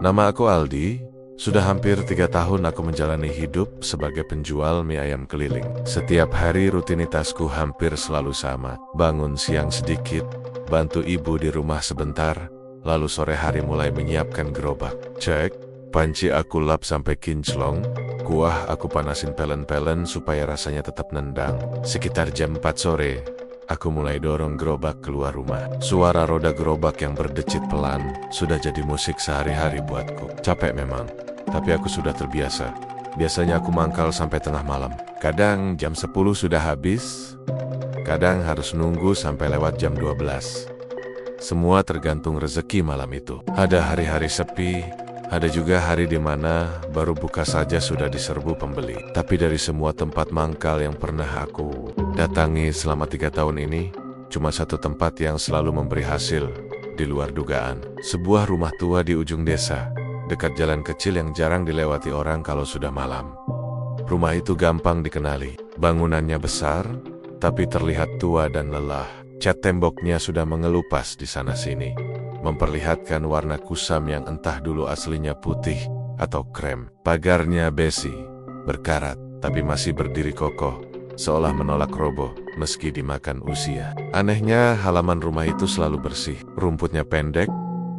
Nama aku Aldi. Sudah hampir 3 tahun aku menjalani hidup sebagai penjual mie ayam keliling. Setiap hari rutinitasku hampir selalu sama. Bangun siang sedikit, bantu ibu di rumah sebentar, lalu sore hari mulai menyiapkan gerobak. Cek, panci aku lap sampai kinclong, kuah aku panasin pelen-pelen supaya rasanya tetap nendang. Sekitar jam 4 sore, aku mulai dorong gerobak keluar rumah. Suara roda gerobak yang berdecit pelan sudah jadi musik sehari-hari buatku. Capek memang, tapi aku sudah terbiasa. Biasanya aku mangkal sampai tengah malam. Kadang jam 10 sudah habis, kadang harus nunggu sampai lewat jam 12. Semua tergantung rezeki malam itu. Ada hari-hari sepi, ada juga hari di mana baru buka saja sudah diserbu pembeli. Tapi dari semua tempat mangkal yang pernah aku datangi selama 3 tahun ini, cuma satu tempat yang selalu memberi hasil di luar dugaan. Sebuah rumah tua di ujung desa, dekat jalan kecil yang jarang dilewati orang kalau sudah malam. Rumah itu gampang dikenali. Bangunannya besar, tapi terlihat tua dan lelah. Cat temboknya sudah mengelupas di sana-sini, memperlihatkan warna kusam yang entah dulu aslinya putih atau krem. Pagarnya besi, berkarat, tapi masih berdiri kokoh, seolah menolak roboh meski dimakan usia. Anehnya, halaman rumah itu selalu bersih. Rumputnya pendek,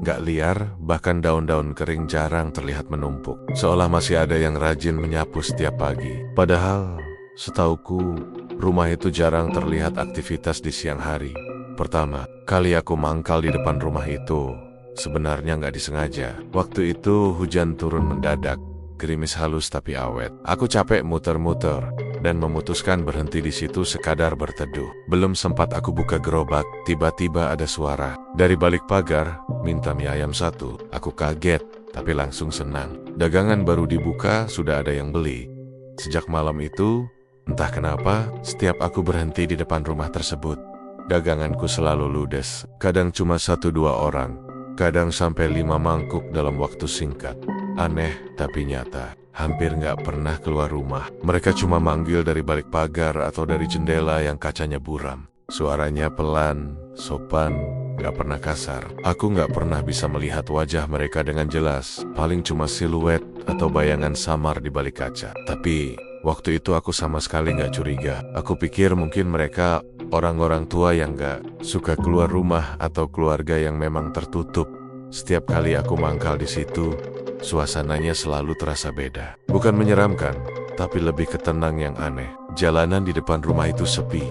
gak liar, bahkan daun-daun kering jarang terlihat menumpuk. Seolah masih ada yang rajin menyapu setiap pagi. Padahal, setauku, rumah itu jarang terlihat aktivitas di siang hari. Pertama kali aku mangkal di depan rumah itu, sebenarnya gak disengaja. Waktu itu hujan turun mendadak, gerimis halus tapi awet. Aku capek muter-muter dan memutuskan berhenti di situ sekadar berteduh. Belum sempat aku buka gerobak, tiba-tiba ada suara dari balik pagar, minta mie ayam 1. Aku kaget, tapi langsung senang. Dagangan baru dibuka, sudah ada yang beli. Sejak malam itu, entah kenapa, setiap aku berhenti di depan rumah tersebut, daganganku selalu ludes. Kadang cuma 1-2 orang, kadang sampai 5 mangkuk dalam waktu singkat. Aneh tapi nyata. Hampir gak pernah keluar rumah. Mereka cuma manggil dari balik pagar atau dari jendela yang kacanya buram. Suaranya pelan, sopan, gak pernah kasar. Aku gak pernah bisa melihat wajah mereka dengan jelas. Paling cuma siluet atau bayangan samar di balik kaca. Tapi waktu itu aku sama sekali gak curiga. Aku pikir mungkin mereka orang-orang tua yang gak suka keluar rumah atau keluarga yang memang tertutup. Setiap kali aku mangkal di situ, suasananya selalu terasa beda. Bukan menyeramkan, tapi lebih ke tenang yang aneh. Jalanan di depan rumah itu sepi.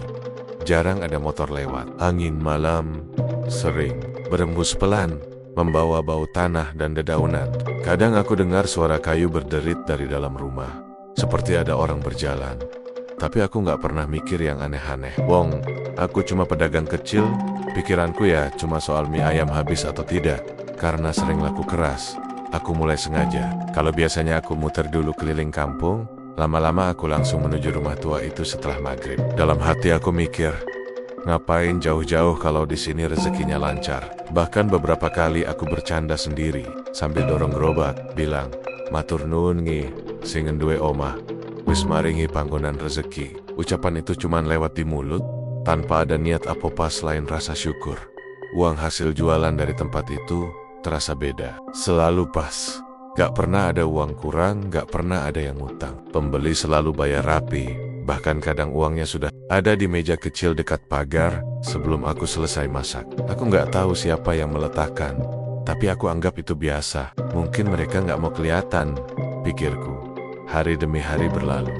Jarang ada motor lewat. Angin malam sering berembus pelan, membawa bau tanah dan dedaunan. Kadang aku dengar suara kayu berderit dari dalam rumah, seperti ada orang berjalan. Tapi aku gak pernah mikir yang aneh-aneh. Wong, aku cuma pedagang kecil, pikiranku ya cuma soal mie ayam habis atau tidak. Karena sering laku keras, aku mulai sengaja. Kalau biasanya aku muter dulu keliling kampung, lama-lama aku langsung menuju rumah tua itu setelah maghrib. Dalam hati aku mikir, ngapain jauh-jauh kalau di sini rezekinya lancar. Bahkan beberapa kali aku bercanda sendiri sambil dorong gerobak, bilang, "Matur nuwun ngi, sing duwe omah, wis maringi panggonan rezeki." Ucapan itu cuman lewat di mulut, tanpa ada niat apa-apa selain rasa syukur. Uang hasil jualan dari tempat itu terasa beda, selalu pas. Gak pernah ada uang kurang, gak pernah ada yang ngutang. Pembeli selalu bayar rapi, bahkan kadang uangnya sudah ada di meja kecil dekat pagar sebelum aku selesai masak. Aku gak tahu siapa yang meletakkan, tapi aku anggap itu biasa. Mungkin mereka gak mau kelihatan, pikirku. Hari demi hari berlalu.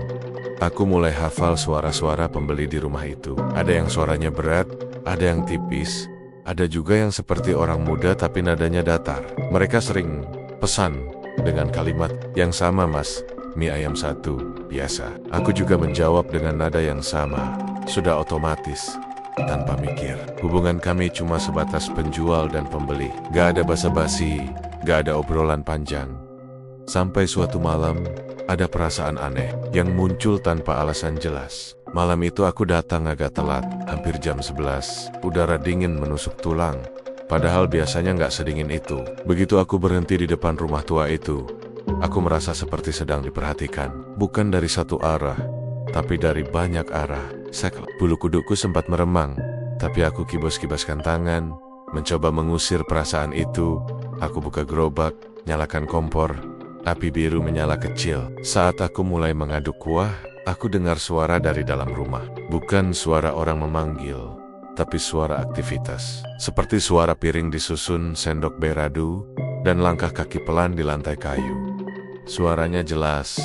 Aku mulai hafal suara-suara pembeli di rumah itu. Ada yang suaranya berat, ada yang tipis, ada juga yang seperti orang muda tapi nadanya datar. Mereka sering pesan dengan kalimat, "Yang sama mas, mie ayam 1, biasa." Aku juga menjawab dengan nada yang sama, sudah otomatis, tanpa mikir. Hubungan kami cuma sebatas penjual dan pembeli. Gak ada basa-basi, gak ada obrolan panjang. Sampai suatu malam, ada perasaan aneh yang muncul tanpa alasan jelas. Malam itu aku datang agak telat, hampir jam 11. Udara dingin menusuk tulang, padahal biasanya nggak sedingin itu. Begitu aku berhenti di depan rumah tua itu, aku merasa seperti sedang diperhatikan. Bukan dari satu arah, tapi dari banyak arah. Bulu kudukku sempat meremang, tapi aku kibas-kibaskan tangan, mencoba mengusir perasaan itu. Aku buka gerobak, Nyalakan kompor. Api biru menyala kecil. Saat aku mulai mengaduk kuah, aku dengar suara dari dalam rumah. Bukan suara orang memanggil, tapi suara aktivitas. Seperti suara piring disusun, sendok beradu, dan langkah kaki pelan di lantai kayu. Suaranya jelas,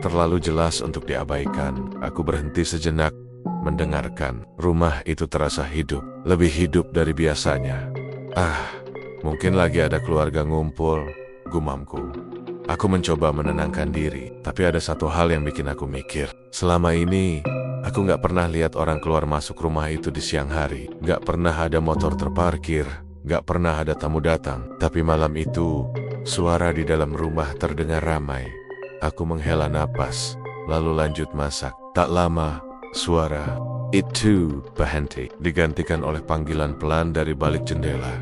terlalu jelas untuk diabaikan. Aku berhenti sejenak, mendengarkan. Rumah itu terasa hidup, lebih hidup dari biasanya. Mungkin lagi ada keluarga ngumpul, gumamku. Aku mencoba menenangkan diri, tapi ada satu hal yang bikin aku mikir. Selama ini, aku gak pernah lihat orang keluar masuk rumah itu di siang hari. Gak pernah ada motor terparkir, gak pernah ada tamu datang. Tapi malam itu, suara di dalam rumah terdengar ramai. Aku menghela napas, lalu lanjut masak. Tak lama, suara itu berhenti, digantikan oleh panggilan pelan dari balik jendela.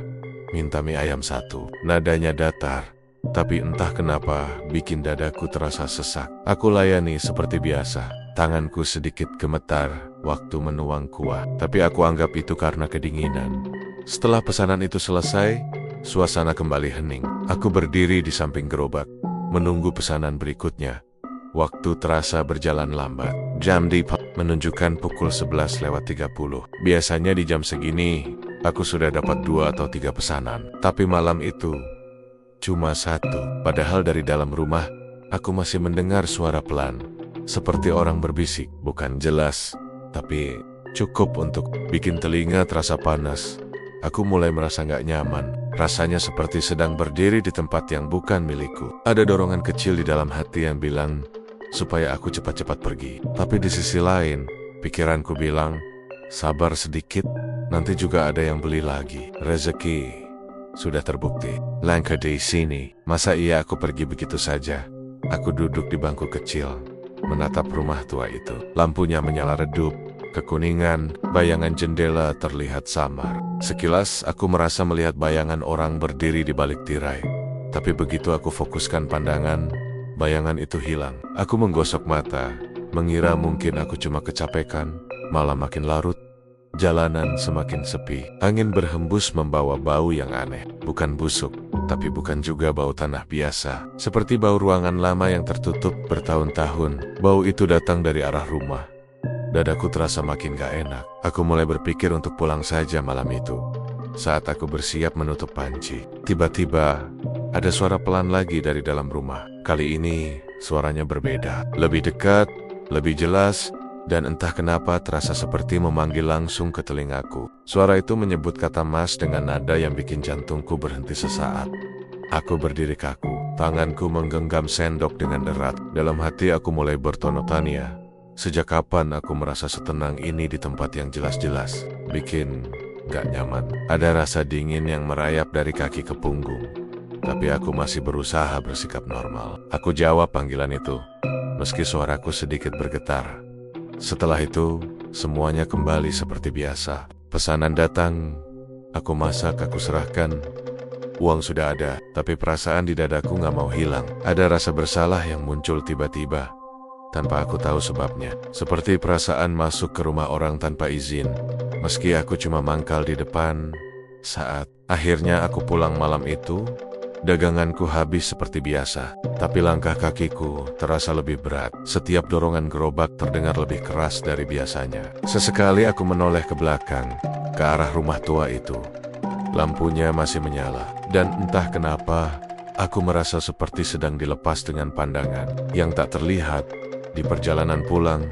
Minta mie ayam 1. Nadanya datar, tapi entah kenapa bikin dadaku terasa sesak. Aku layani seperti biasa. Tanganku sedikit gemetar waktu menuang kuah, tapi aku anggap itu karena kedinginan. Setelah pesanan itu selesai, suasana kembali hening. Aku berdiri di samping gerobak, menunggu pesanan berikutnya. Waktu terasa berjalan lambat. Jam di menunjukkan pukul 11:30. Biasanya di jam segini, aku sudah dapat 2 atau 3 pesanan. Tapi malam itu, cuma 1. Padahal dari dalam rumah, aku masih mendengar suara pelan. Seperti orang berbisik, bukan jelas, tapi cukup untuk bikin telinga terasa panas. Aku mulai merasa gak nyaman. Rasanya seperti sedang berdiri di tempat yang bukan milikku. Ada dorongan kecil di dalam hati yang bilang supaya aku cepat-cepat pergi. Tapi di sisi lain, pikiranku bilang, sabar sedikit, nanti juga ada yang beli lagi. Rezeki sudah terbukti. Langka di sini. Masa iya aku pergi begitu saja? Aku duduk di bangku kecil, menatap rumah tua itu. Lampunya menyala redup, kekuningan, bayangan jendela terlihat samar. Sekilas aku merasa melihat bayangan orang berdiri di balik tirai. Tapi begitu aku fokuskan pandangan, bayangan itu hilang. Aku menggosok mata, mengira mungkin aku cuma kecapekan. Malam makin larut, jalanan semakin sepi. Angin berhembus membawa bau yang aneh. Bukan busuk, tapi bukan juga bau tanah biasa. Seperti bau ruangan lama yang tertutup bertahun-tahun. Bau itu datang dari arah rumah. Dadaku terasa makin gak enak. Aku mulai berpikir untuk pulang saja malam itu. Saat aku bersiap menutup panci, tiba-tiba ada suara pelan lagi dari dalam rumah. Kali ini suaranya berbeda, lebih dekat, lebih jelas, dan entah kenapa terasa seperti memanggil langsung ke telingaku. Suara itu menyebut kata Mas dengan nada yang bikin jantungku berhenti sesaat. Aku berdiri kaku, tanganku menggenggam sendok dengan erat. Dalam hati aku mulai bertanya, sejak kapan aku merasa setenang ini di tempat yang jelas-jelas bikin gak nyaman. Ada rasa dingin yang merayap dari kaki ke punggung. Tapi aku masih berusaha bersikap normal. Aku jawab panggilan itu, meski suaraku sedikit bergetar. Setelah itu, semuanya kembali seperti biasa. Pesanan datang, aku masak, aku serahkan. Uang sudah ada, tapi perasaan di dadaku gak mau hilang. Ada rasa bersalah yang muncul tiba-tiba, tanpa aku tahu sebabnya. Seperti perasaan masuk ke rumah orang tanpa izin, meski aku cuma mangkal di depan. Saat akhirnya aku pulang malam itu, daganganku habis seperti biasa, tapi langkah kakiku terasa lebih berat. Setiap dorongan gerobak terdengar lebih keras dari biasanya. Sesekali aku menoleh ke belakang, ke arah rumah tua itu. Lampunya masih menyala, dan entah kenapa, aku merasa seperti sedang dilepas dengan pandangan yang tak terlihat. Di perjalanan pulang,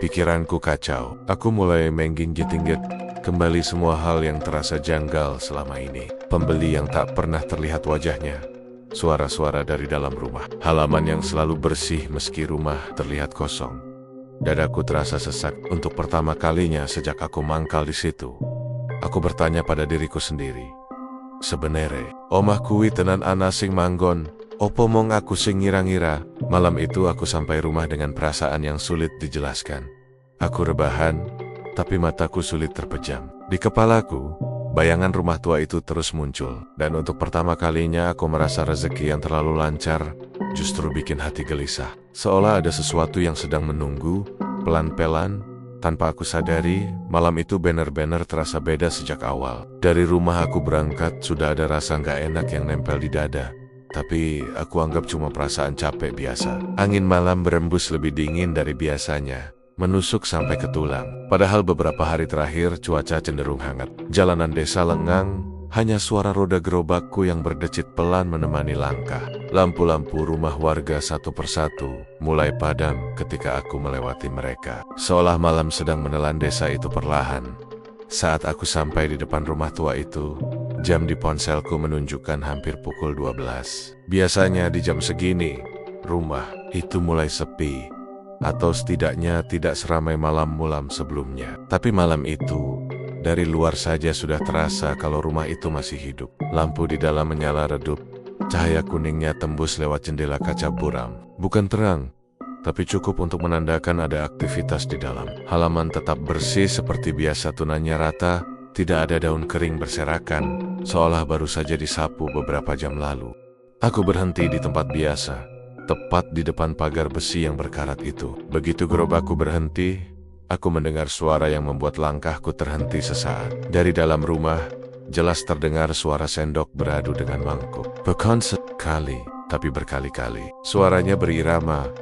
pikiranku kacau. Aku mulai mengingat kembali semua hal yang terasa janggal selama ini. Pembeli yang tak pernah terlihat wajahnya, suara-suara dari dalam rumah, halaman yang selalu bersih meski rumah terlihat kosong. Dadaku terasa sesak untuk pertama kalinya sejak aku mangkal di situ. Aku bertanya pada diriku sendiri, sebenarnya omah kuwi tenan ana sing manggon, opo mong aku sing ngira-ngira? Malam itu aku sampai rumah dengan perasaan yang sulit dijelaskan. Aku rebahan, tapi mataku sulit terpejam. Di kepalaku, bayangan rumah tua itu terus muncul. Dan untuk pertama kalinya aku merasa rezeki yang terlalu lancar justru bikin hati gelisah. Seolah ada sesuatu yang sedang menunggu, pelan-pelan, tanpa aku sadari. Malam itu benar-benar terasa beda sejak awal. Dari rumah aku berangkat, sudah ada rasa gak enak yang nempel di dada. tapi aku anggap cuma perasaan capek biasa. Angin malam berembus lebih dingin dari biasanya, menusuk sampai ke tulang. Padahal beberapa hari terakhir cuaca cenderung hangat. Jalanan desa lengang, hanya suara roda gerobakku yang berdecit pelan menemani langkah. Lampu-lampu rumah warga satu persatu mulai padam ketika aku melewati mereka. Seolah malam sedang menelan desa itu perlahan. Saat aku sampai di depan rumah tua itu, jam di ponselku menunjukkan hampir pukul 12. Biasanya di jam segini, rumah itu mulai sepi, atau setidaknya tidak seramai malam-malam sebelumnya. Tapi malam itu, dari luar saja sudah terasa kalau rumah itu masih hidup. Lampu di dalam menyala redup, cahaya kuningnya tembus lewat jendela kaca buram. Bukan terang, tapi cukup untuk menandakan ada aktivitas di dalam. Halaman tetap bersih seperti biasa, tunanya rata, tidak ada daun kering berserakan, seolah baru saja disapu beberapa jam lalu. Aku berhenti di tempat biasa, tepat di depan pagar besi yang berkarat itu. Begitu gerobakku berhenti, aku mendengar suara yang membuat langkahku terhenti sesaat. Dari dalam rumah, jelas terdengar suara sendok beradu dengan mangkuk. Bukan sekali, tapi berkali-kali. Suaranya berirama,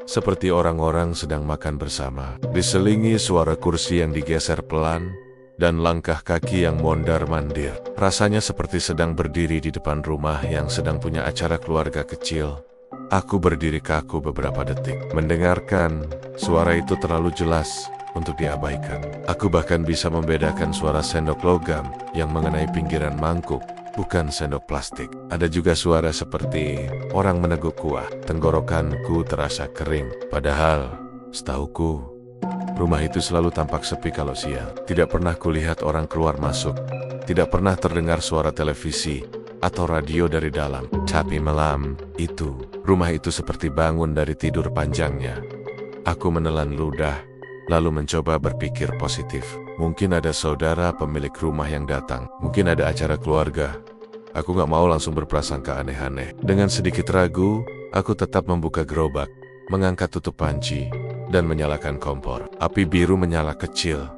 seperti orang-orang sedang makan bersama. Diselingi suara kursi yang digeser pelan, dan langkah kaki yang mondar-mandir. Rasanya seperti sedang berdiri di depan rumah yang sedang punya acara keluarga kecil. Aku berdiri kaku beberapa detik. Mendengarkan, suara itu terlalu jelas untuk diabaikan. Aku bahkan bisa membedakan suara sendok logam yang mengenai pinggiran mangkuk, bukan sendok plastik. Ada juga suara seperti orang meneguk kuah. Tenggorokanku terasa kering. Padahal, setauku, rumah itu selalu tampak sepi kalau siang. Tidak pernah kulihat orang keluar masuk. Tidak pernah terdengar suara televisi atau radio dari dalam. Tapi malam itu, rumah itu seperti bangun dari tidur panjangnya. Aku menelan ludah, lalu mencoba berpikir positif. Mungkin ada saudara pemilik rumah yang datang. Mungkin ada acara keluarga. Aku gak mau langsung berprasangka aneh-aneh. Dengan sedikit ragu, aku tetap membuka gerobak, mengangkat tutup panci, dan menyalakan kompor. Api biru menyala kecil,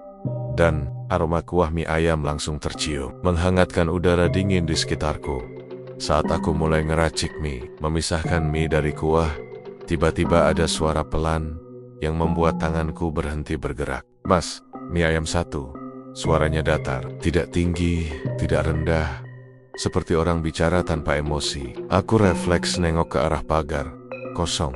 dan aroma kuah mie ayam langsung tercium, menghangatkan udara dingin di sekitarku. Saat aku mulai ngeracik mie, memisahkan mie dari kuah, tiba-tiba ada suara pelan yang membuat tanganku berhenti bergerak. "Mas, mie ayam satu." Suaranya datar, tidak tinggi, tidak rendah, seperti orang bicara tanpa emosi. Aku refleks nengok ke arah pagar, kosong.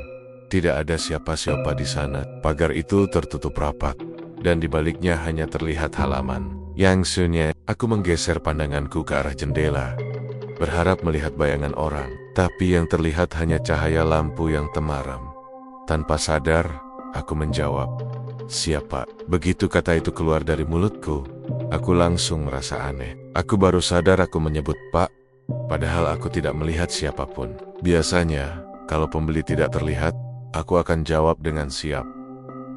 Tidak ada siapa-siapa di sana. Pagar itu tertutup rapat, dan di baliknya hanya terlihat halaman. Yang sunyi, aku menggeser pandanganku ke arah jendela, berharap melihat bayangan orang. Tapi yang terlihat hanya cahaya lampu yang temaram. Tanpa sadar, aku menjawab, "Siapa?" Begitu kata itu keluar dari mulutku, aku langsung merasa aneh. Aku baru sadar aku menyebut Pak, padahal aku tidak melihat siapapun. Biasanya, kalau pembeli tidak terlihat, aku akan jawab dengan siap,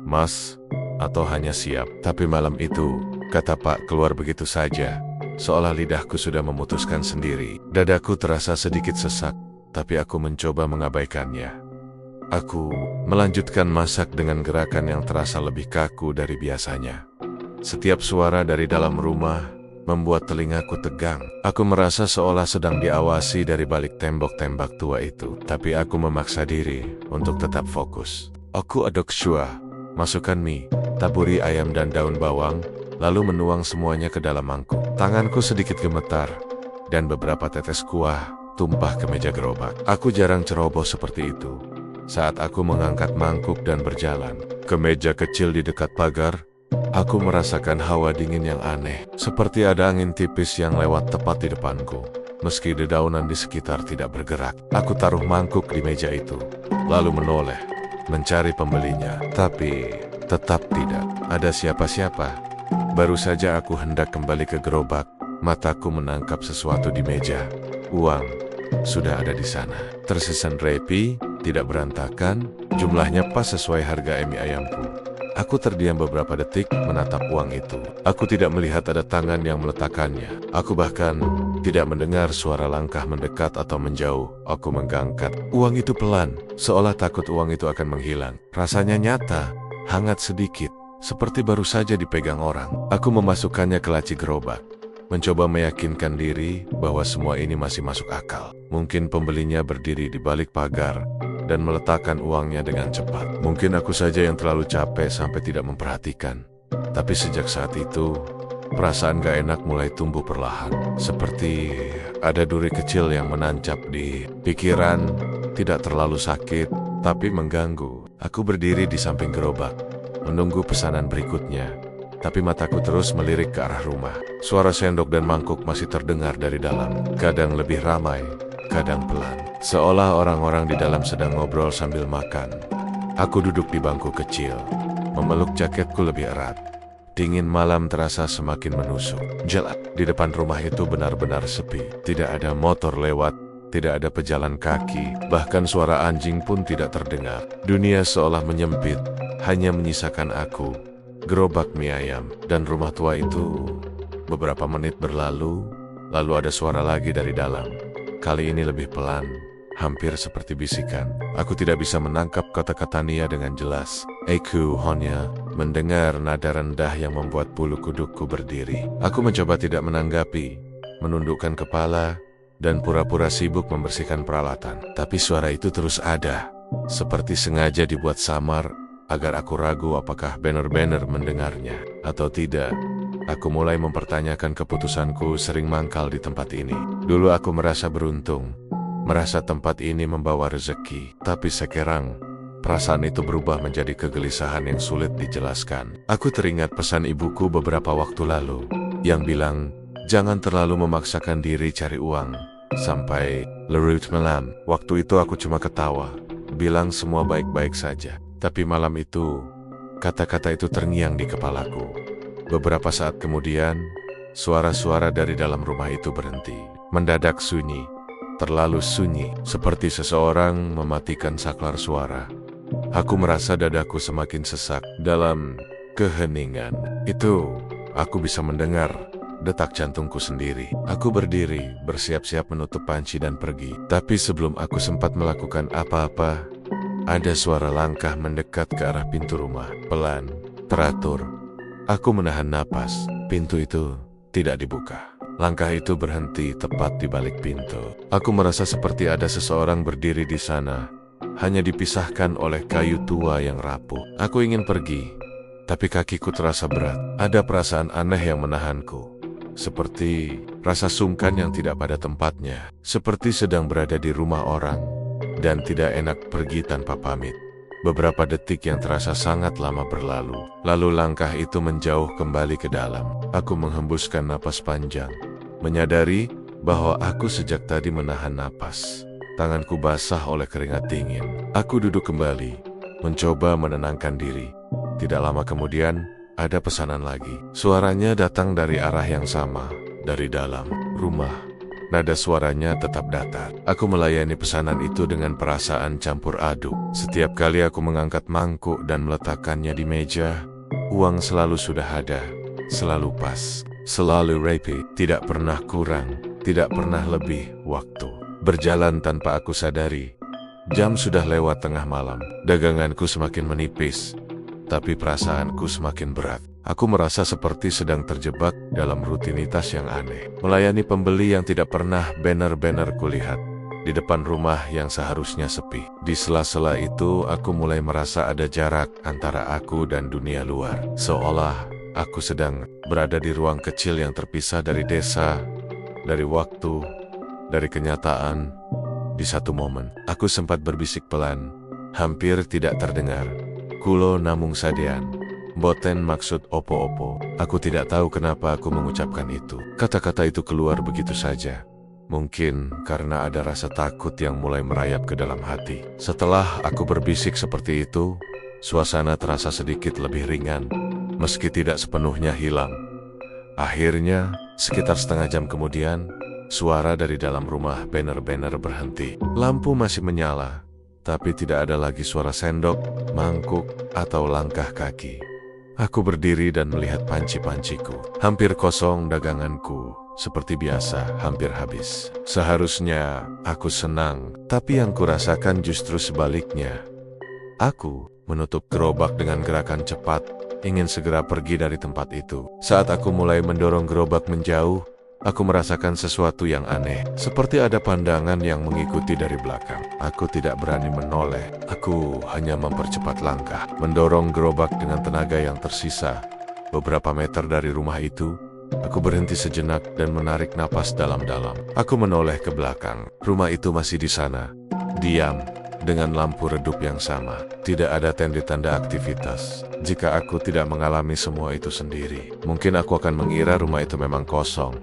"Mas," atau hanya siap. Tapi malam itu, kata Pak keluar begitu saja, seolah lidahku sudah memutuskan sendiri. Dadaku terasa sedikit sesak, tapi aku mencoba mengabaikannya. Aku melanjutkan masak dengan gerakan yang terasa lebih kaku dari biasanya. Setiap suara dari dalam rumah membuat telingaku tegang. Aku merasa seolah sedang diawasi dari balik tembok-tembok tua itu. Tapi aku memaksa diri untuk tetap fokus. Aku aduk syua, masukkan mie, taburi ayam dan daun bawang, lalu menuang semuanya ke dalam mangkuk. Tanganku sedikit gemetar, dan beberapa tetes kuah tumpah ke meja gerobak. Aku jarang ceroboh seperti itu. Saat aku mengangkat mangkuk dan berjalan ke meja kecil di dekat pagar, aku merasakan hawa dingin yang aneh, seperti ada angin tipis yang lewat tepat di depanku. Meski dedaunan di sekitar tidak bergerak, aku taruh mangkuk di meja itu, lalu menoleh, mencari pembelinya. Tapi tetap tidak ada siapa-siapa. Baru saja aku hendak kembali ke gerobak, mataku menangkap sesuatu di meja. Uang sudah ada di sana, tersusun rapi, tidak berantakan, jumlahnya pas sesuai harga mie ayamku. Aku terdiam beberapa detik menatap uang itu. Aku tidak melihat ada tangan yang meletakkannya. Aku bahkan tidak mendengar suara langkah mendekat atau menjauh. Aku menggangkat uang itu pelan, seolah takut uang itu akan menghilang. Rasanya nyata, hangat sedikit, seperti baru saja dipegang orang. Aku memasukkannya ke laci gerobak, mencoba meyakinkan diri bahwa semua ini masih masuk akal. Mungkin pembelinya berdiri di balik pagar dan meletakkan uangnya dengan cepat. Mungkin aku saja yang terlalu capek sampai tidak memperhatikan. Tapi sejak saat itu, perasaan gak enak mulai tumbuh perlahan. Seperti ada duri kecil yang menancap di pikiran, tidak terlalu sakit, tapi mengganggu. Aku berdiri di samping gerobak, menunggu pesanan berikutnya. Tapi mataku terus melirik ke arah rumah. Suara sendok dan mangkuk masih terdengar dari dalam. Kadang lebih ramai, kadang pelan. Seolah orang-orang di dalam sedang ngobrol sambil makan. Aku duduk di bangku kecil, memeluk jaketku lebih erat. Dingin malam terasa semakin menusuk. Jalan di depan rumah itu benar-benar sepi. Tidak ada motor lewat, tidak ada pejalan kaki, bahkan suara anjing pun tidak terdengar. Dunia seolah menyempit, hanya menyisakan aku, gerobak mie ayam, dan rumah tua itu. Beberapa menit berlalu, lalu ada suara lagi dari dalam. Kali ini lebih pelan, hampir seperti bisikan. Aku tidak bisa menangkap kata-kata Nia dengan jelas. Aku hanya mendengar nada rendah yang membuat bulu kudukku berdiri. Aku mencoba tidak menanggapi, menundukkan kepala, dan pura-pura sibuk membersihkan peralatan. Tapi suara itu terus ada, seperti sengaja dibuat samar, agar aku ragu apakah benar-benar mendengarnya atau tidak. Aku mulai mempertanyakan keputusanku sering mangkal di tempat ini. Dulu aku merasa beruntung, merasa tempat ini membawa rezeki. Tapi sekarang, perasaan itu berubah menjadi kegelisahan yang sulit dijelaskan. Aku teringat pesan ibuku beberapa waktu lalu, yang bilang, jangan terlalu memaksakan diri cari uang, sampai larut malam. Waktu itu aku cuma ketawa, bilang semua baik-baik saja. Tapi malam itu, kata-kata itu terngiang di kepalaku. Beberapa saat kemudian, suara-suara dari dalam rumah itu berhenti. Mendadak sunyi, terlalu sunyi, seperti seseorang mematikan saklar suara. Aku merasa dadaku semakin sesak. Dalam keheningan itu, aku bisa mendengar detak jantungku sendiri. Aku berdiri, bersiap-siap menutup panci dan pergi. Tapi sebelum aku sempat melakukan apa-apa, ada suara langkah mendekat ke arah pintu rumah. Pelan, teratur. Aku menahan napas. Pintu itu tidak dibuka. Langkah itu berhenti tepat di balik pintu. Aku merasa seperti ada seseorang berdiri di sana, hanya dipisahkan oleh kayu tua yang rapuh. Aku ingin pergi, tapi kakiku terasa berat. Ada perasaan aneh yang menahanku. Seperti rasa sungkan yang tidak pada tempatnya. Seperti sedang berada di rumah orang, dan tidak enak pergi tanpa pamit. Beberapa detik yang terasa sangat lama berlalu. Lalu langkah itu menjauh kembali ke dalam. Aku menghembuskan napas panjang, menyadari bahwa aku sejak tadi menahan napas. Tanganku basah oleh keringat dingin. Aku duduk kembali, mencoba menenangkan diri. Tidak lama kemudian, ada pesanan lagi. Suaranya datang dari arah yang sama, dari dalam rumah. Nada suaranya tetap datar. Aku melayani pesanan itu dengan perasaan campur aduk. Setiap kali aku mengangkat mangkuk dan meletakkannya di meja, uang selalu sudah ada, selalu pas, selalu rapi, tidak pernah kurang, tidak pernah lebih. Waktu berjalan tanpa aku sadari. Jam sudah lewat tengah malam. Daganganku semakin menipis, tapi perasaanku semakin berat. Aku merasa seperti sedang terjebak dalam rutinitas yang aneh. Melayani pembeli yang tidak pernah benar-benar kulihat. Di depan rumah yang seharusnya sepi. Di sela-sela itu, aku mulai merasa ada jarak antara aku dan dunia luar. Seolah aku sedang berada di ruang kecil yang terpisah dari desa, dari waktu, dari kenyataan. Di satu momen, aku sempat berbisik pelan, hampir tidak terdengar. Kulo namung sadean. Boten maksud opo-opo. Aku tidak tahu kenapa aku mengucapkan itu. Kata-kata itu keluar begitu saja. Mungkin karena ada rasa takut yang mulai merayap ke dalam hati. Setelah aku berbisik seperti itu, suasana terasa sedikit lebih ringan, meski tidak sepenuhnya hilang. Akhirnya, sekitar setengah jam kemudian, suara dari dalam rumah benar-benar berhenti. Lampu masih menyala, tapi tidak ada lagi suara sendok, mangkuk, atau langkah kaki. Aku berdiri dan melihat panci-panciku. Hampir kosong daganganku. Seperti biasa, hampir habis. Seharusnya aku senang, tapi yang kurasakan justru sebaliknya. Aku menutup gerobak dengan gerakan cepat, ingin segera pergi dari tempat itu. Saat aku mulai mendorong gerobak menjauh, Aku merasakan sesuatu yang aneh, seperti ada pandangan yang mengikuti dari belakang. Aku tidak berani menoleh, aku hanya mempercepat langkah, mendorong gerobak dengan tenaga yang tersisa. Beberapa meter dari rumah itu, aku berhenti sejenak dan menarik napas dalam-dalam. Aku menoleh ke belakang, rumah itu masih di sana, diam, dengan lampu redup yang sama. Tidak ada tanda-tanda aktivitas. Jika aku tidak mengalami semua itu sendiri, mungkin aku akan mengira rumah itu memang kosong.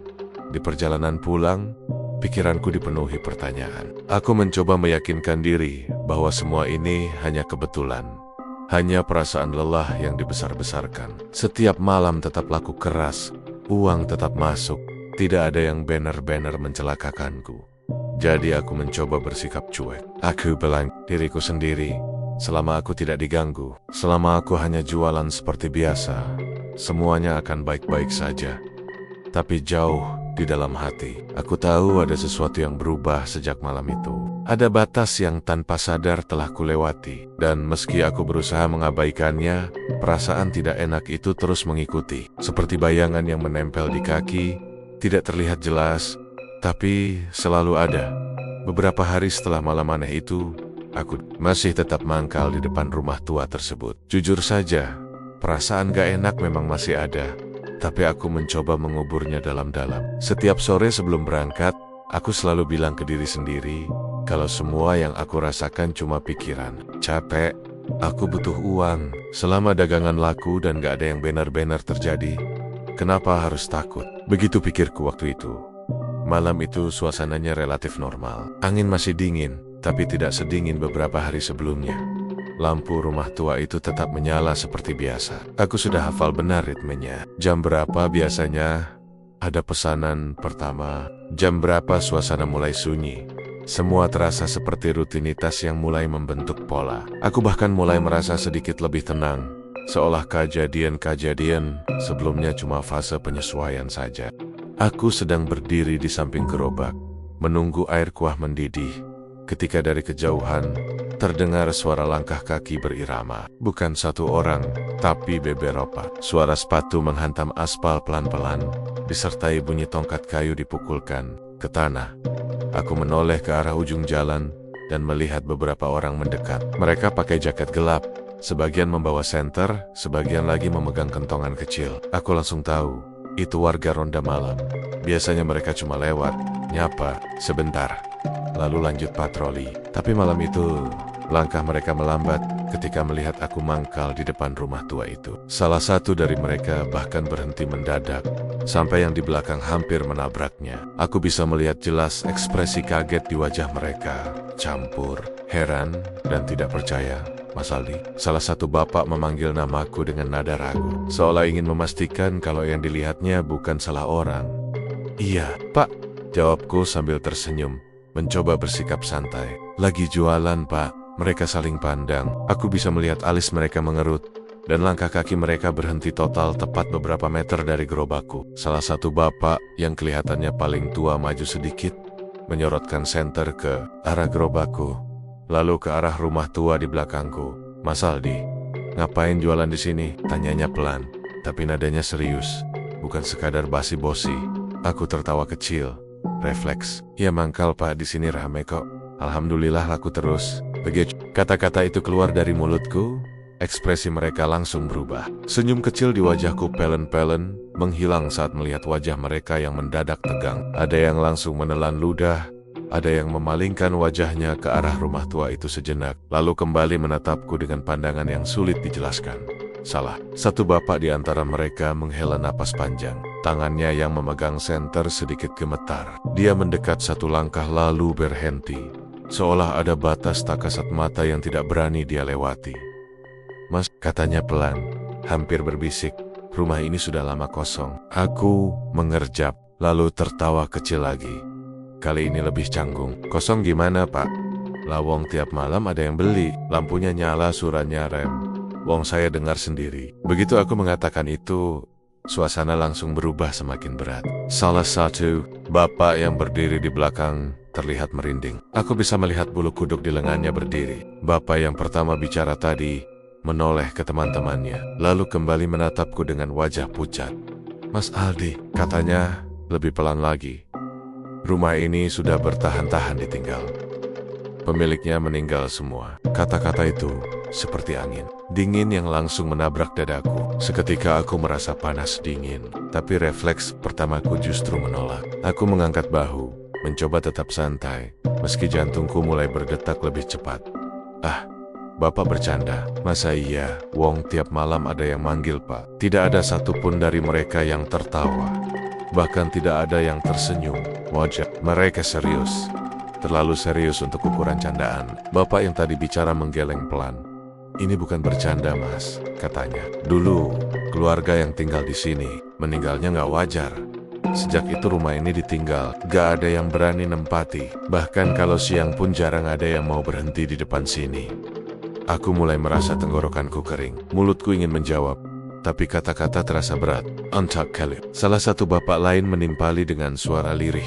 Di perjalanan pulang, pikiranku dipenuhi pertanyaan. Aku mencoba meyakinkan diri bahwa semua ini hanya kebetulan. Hanya perasaan lelah yang dibesar-besarkan. Setiap malam tetap laku keras, uang tetap masuk. Tidak ada yang benar-benar mencelakakanku. Jadi aku mencoba bersikap cuek. Aku bilang diriku sendiri, selama aku tidak diganggu, selama aku hanya jualan seperti biasa, semuanya akan baik-baik saja. Tapi jauh di dalam hati, aku tahu ada sesuatu yang berubah sejak malam itu. Ada batas yang tanpa sadar telah kulewati, dan meski aku berusaha mengabaikannya, perasaan tidak enak itu terus mengikuti. Seperti bayangan yang menempel di kaki, tidak terlihat jelas, tapi selalu ada. Beberapa hari setelah malam aneh itu, aku masih tetap mangkal di depan rumah tua tersebut. Jujur saja, perasaan gak enak memang masih ada, tapi aku mencoba menguburnya dalam-dalam. Setiap sore sebelum berangkat, aku selalu bilang ke diri sendiri, kalau semua yang aku rasakan cuma pikiran. Capek, aku butuh uang. Selama dagangan laku dan gak ada yang benar-benar terjadi, kenapa harus takut? Begitu pikirku waktu itu. Malam itu suasananya relatif normal. Angin masih dingin, tapi tidak sedingin beberapa hari sebelumnya. Lampu rumah tua itu tetap menyala seperti biasa. Aku sudah hafal benar ritmenya. Jam berapa biasanya ada pesanan pertama, jam berapa suasana mulai sunyi. Semua terasa seperti rutinitas yang mulai membentuk pola. Aku bahkan mulai merasa sedikit lebih tenang, seolah kejadian-kejadian sebelumnya cuma fase penyesuaian saja. Aku sedang berdiri di samping gerobak, menunggu air kuah mendidih, ketika dari kejauhan terdengar suara langkah kaki berirama. Bukan satu orang, tapi beberapa. Suara sepatu menghantam aspal pelan-pelan, disertai bunyi tongkat kayu dipukulkan ke tanah. Aku menoleh ke arah ujung jalan dan melihat beberapa orang mendekat. Mereka pakai jaket gelap, sebagian membawa senter, sebagian lagi memegang kentongan kecil. Aku langsung tahu, itu warga ronda malam. Biasanya mereka cuma lewat, nyapa, sebentar, lalu lanjut patroli. Tapi malam itu, langkah mereka melambat ketika melihat aku mangkal di depan rumah tua itu. Salah satu dari mereka bahkan berhenti mendadak, sampai yang di belakang hampir menabraknya. Aku bisa melihat jelas ekspresi kaget di wajah mereka, campur heran dan tidak percaya. Mas Aldi, salah satu bapak memanggil namaku dengan nada ragu, seolah ingin memastikan kalau yang dilihatnya bukan salah orang. Iya, Pak, jawabku sambil tersenyum, mencoba bersikap santai. Lagi jualan, Pak. Mereka saling pandang. Aku bisa melihat alis mereka mengerut, dan langkah kaki mereka berhenti total tepat beberapa meter dari gerobakku. Salah satu bapak yang kelihatannya paling tua maju sedikit, menyorotkan senter ke arah gerobakku, lalu ke arah rumah tua di belakangku. Mas Aldi, ngapain jualan di sini? Tanyanya pelan, tapi nadanya serius, bukan sekadar basi-bosi. Aku tertawa kecil, refleks. Ya mangkal, Pak, di sini rame kok. Alhamdulillah laku terus. Begitu kata-kata itu keluar dari mulutku, ekspresi mereka langsung berubah. Senyum kecil di wajahku pelen-pelen menghilang saat melihat wajah mereka yang mendadak tegang. Ada yang langsung menelan ludah, ada yang memalingkan wajahnya ke arah rumah tua itu sejenak, lalu kembali menatapku dengan pandangan yang sulit dijelaskan. Salah satu bapak di antara mereka menghela napas panjang. Tangannya yang memegang senter sedikit gemetar. Dia mendekat satu langkah lalu berhenti, seolah ada batas tak kasat mata yang tidak berani dia lewati. Mas, katanya pelan, hampir berbisik, rumah ini sudah lama kosong. Aku mengerjap, lalu tertawa kecil lagi. Kali ini lebih canggung. Kosong gimana, Pak? Lawong tiap malam ada yang beli, lampunya nyala, suaranya rem. Wong saya dengar sendiri. Begitu aku mengatakan itu, suasana langsung berubah semakin berat. Salah satu bapak yang berdiri di belakang terlihat merinding. Aku bisa melihat bulu kuduk di lengannya berdiri. Bapak yang pertama bicara tadi menoleh ke teman-temannya, lalu kembali menatapku dengan wajah pucat. Mas Aldi, katanya Lebih pelan lagi. Rumah ini sudah bertahan-tahan ditinggal. Pemiliknya meninggal semua. Kata-kata itu seperti angin dingin yang langsung menabrak dadaku. Seketika aku merasa panas dingin, tapi refleks pertamaku justru menolak. Aku mengangkat bahu, mencoba tetap santai, meski jantungku mulai berdetak lebih cepat. Ah, Bapak bercanda. Masa iya, wong tiap malam ada yang manggil Pak. Tidak ada satupun dari mereka yang tertawa. Bahkan tidak ada yang tersenyum. Wajah mereka serius. Terlalu serius untuk ukuran candaan. Bapak yang tadi bicara menggeleng pelan. Ini bukan bercanda, Mas, katanya. Dulu, keluarga yang tinggal di sini, meninggalnya nggak wajar. Sejak itu rumah ini ditinggal, gak ada yang berani nempati. Bahkan kalau siang pun jarang ada yang mau berhenti di depan sini. Aku mulai merasa tenggorokanku kering. Mulutku ingin menjawab, tapi kata-kata terasa berat. Antak kali. Salah satu bapak lain menimpali dengan suara lirih.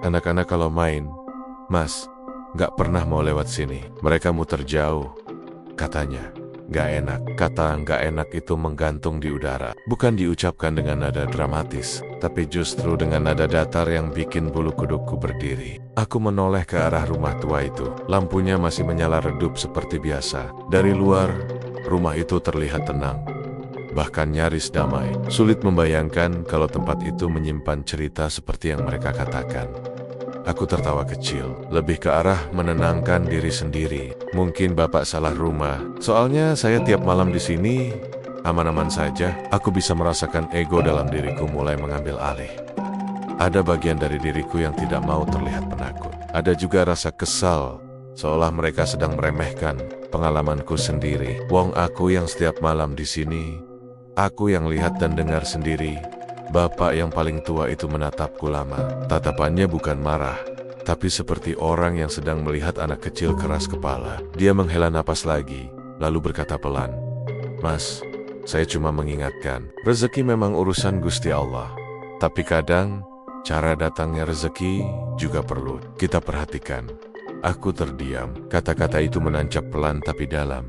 Anak-anak kalau main, Mas, gak pernah mau lewat sini. Mereka muter jauh, katanya. Gak enak. Kata gak enak itu menggantung di udara. Bukan diucapkan dengan nada dramatis, tapi justru dengan nada datar yang bikin bulu kudukku berdiri. Aku menoleh ke arah rumah tua itu. Lampunya masih menyala redup seperti biasa. Dari luar, rumah itu terlihat tenang, bahkan nyaris damai. Sulit membayangkan kalau tempat itu menyimpan cerita seperti yang mereka katakan. Aku tertawa kecil, lebih ke arah menenangkan diri sendiri. Mungkin Bapak salah rumah, soalnya saya tiap malam di sini aman-aman saja. Aku bisa merasakan ego dalam diriku mulai mengambil alih. Ada bagian dari diriku yang tidak mau terlihat penakut. Ada juga rasa kesal, seolah mereka sedang meremehkan pengalamanku sendiri. Wong aku yang setiap malam di sini, aku yang lihat dan dengar sendiri. Bapak yang paling tua itu menatapku lama. Tatapannya bukan marah, tapi seperti orang yang sedang melihat anak kecil keras kepala. Dia menghela napas lagi, lalu berkata pelan, Mas, saya cuma mengingatkan, rezeki memang urusan Gusti Allah. Tapi kadang, cara datangnya rezeki juga perlu kita perhatikan. Aku terdiam. Kata-kata itu menancap pelan tapi dalam.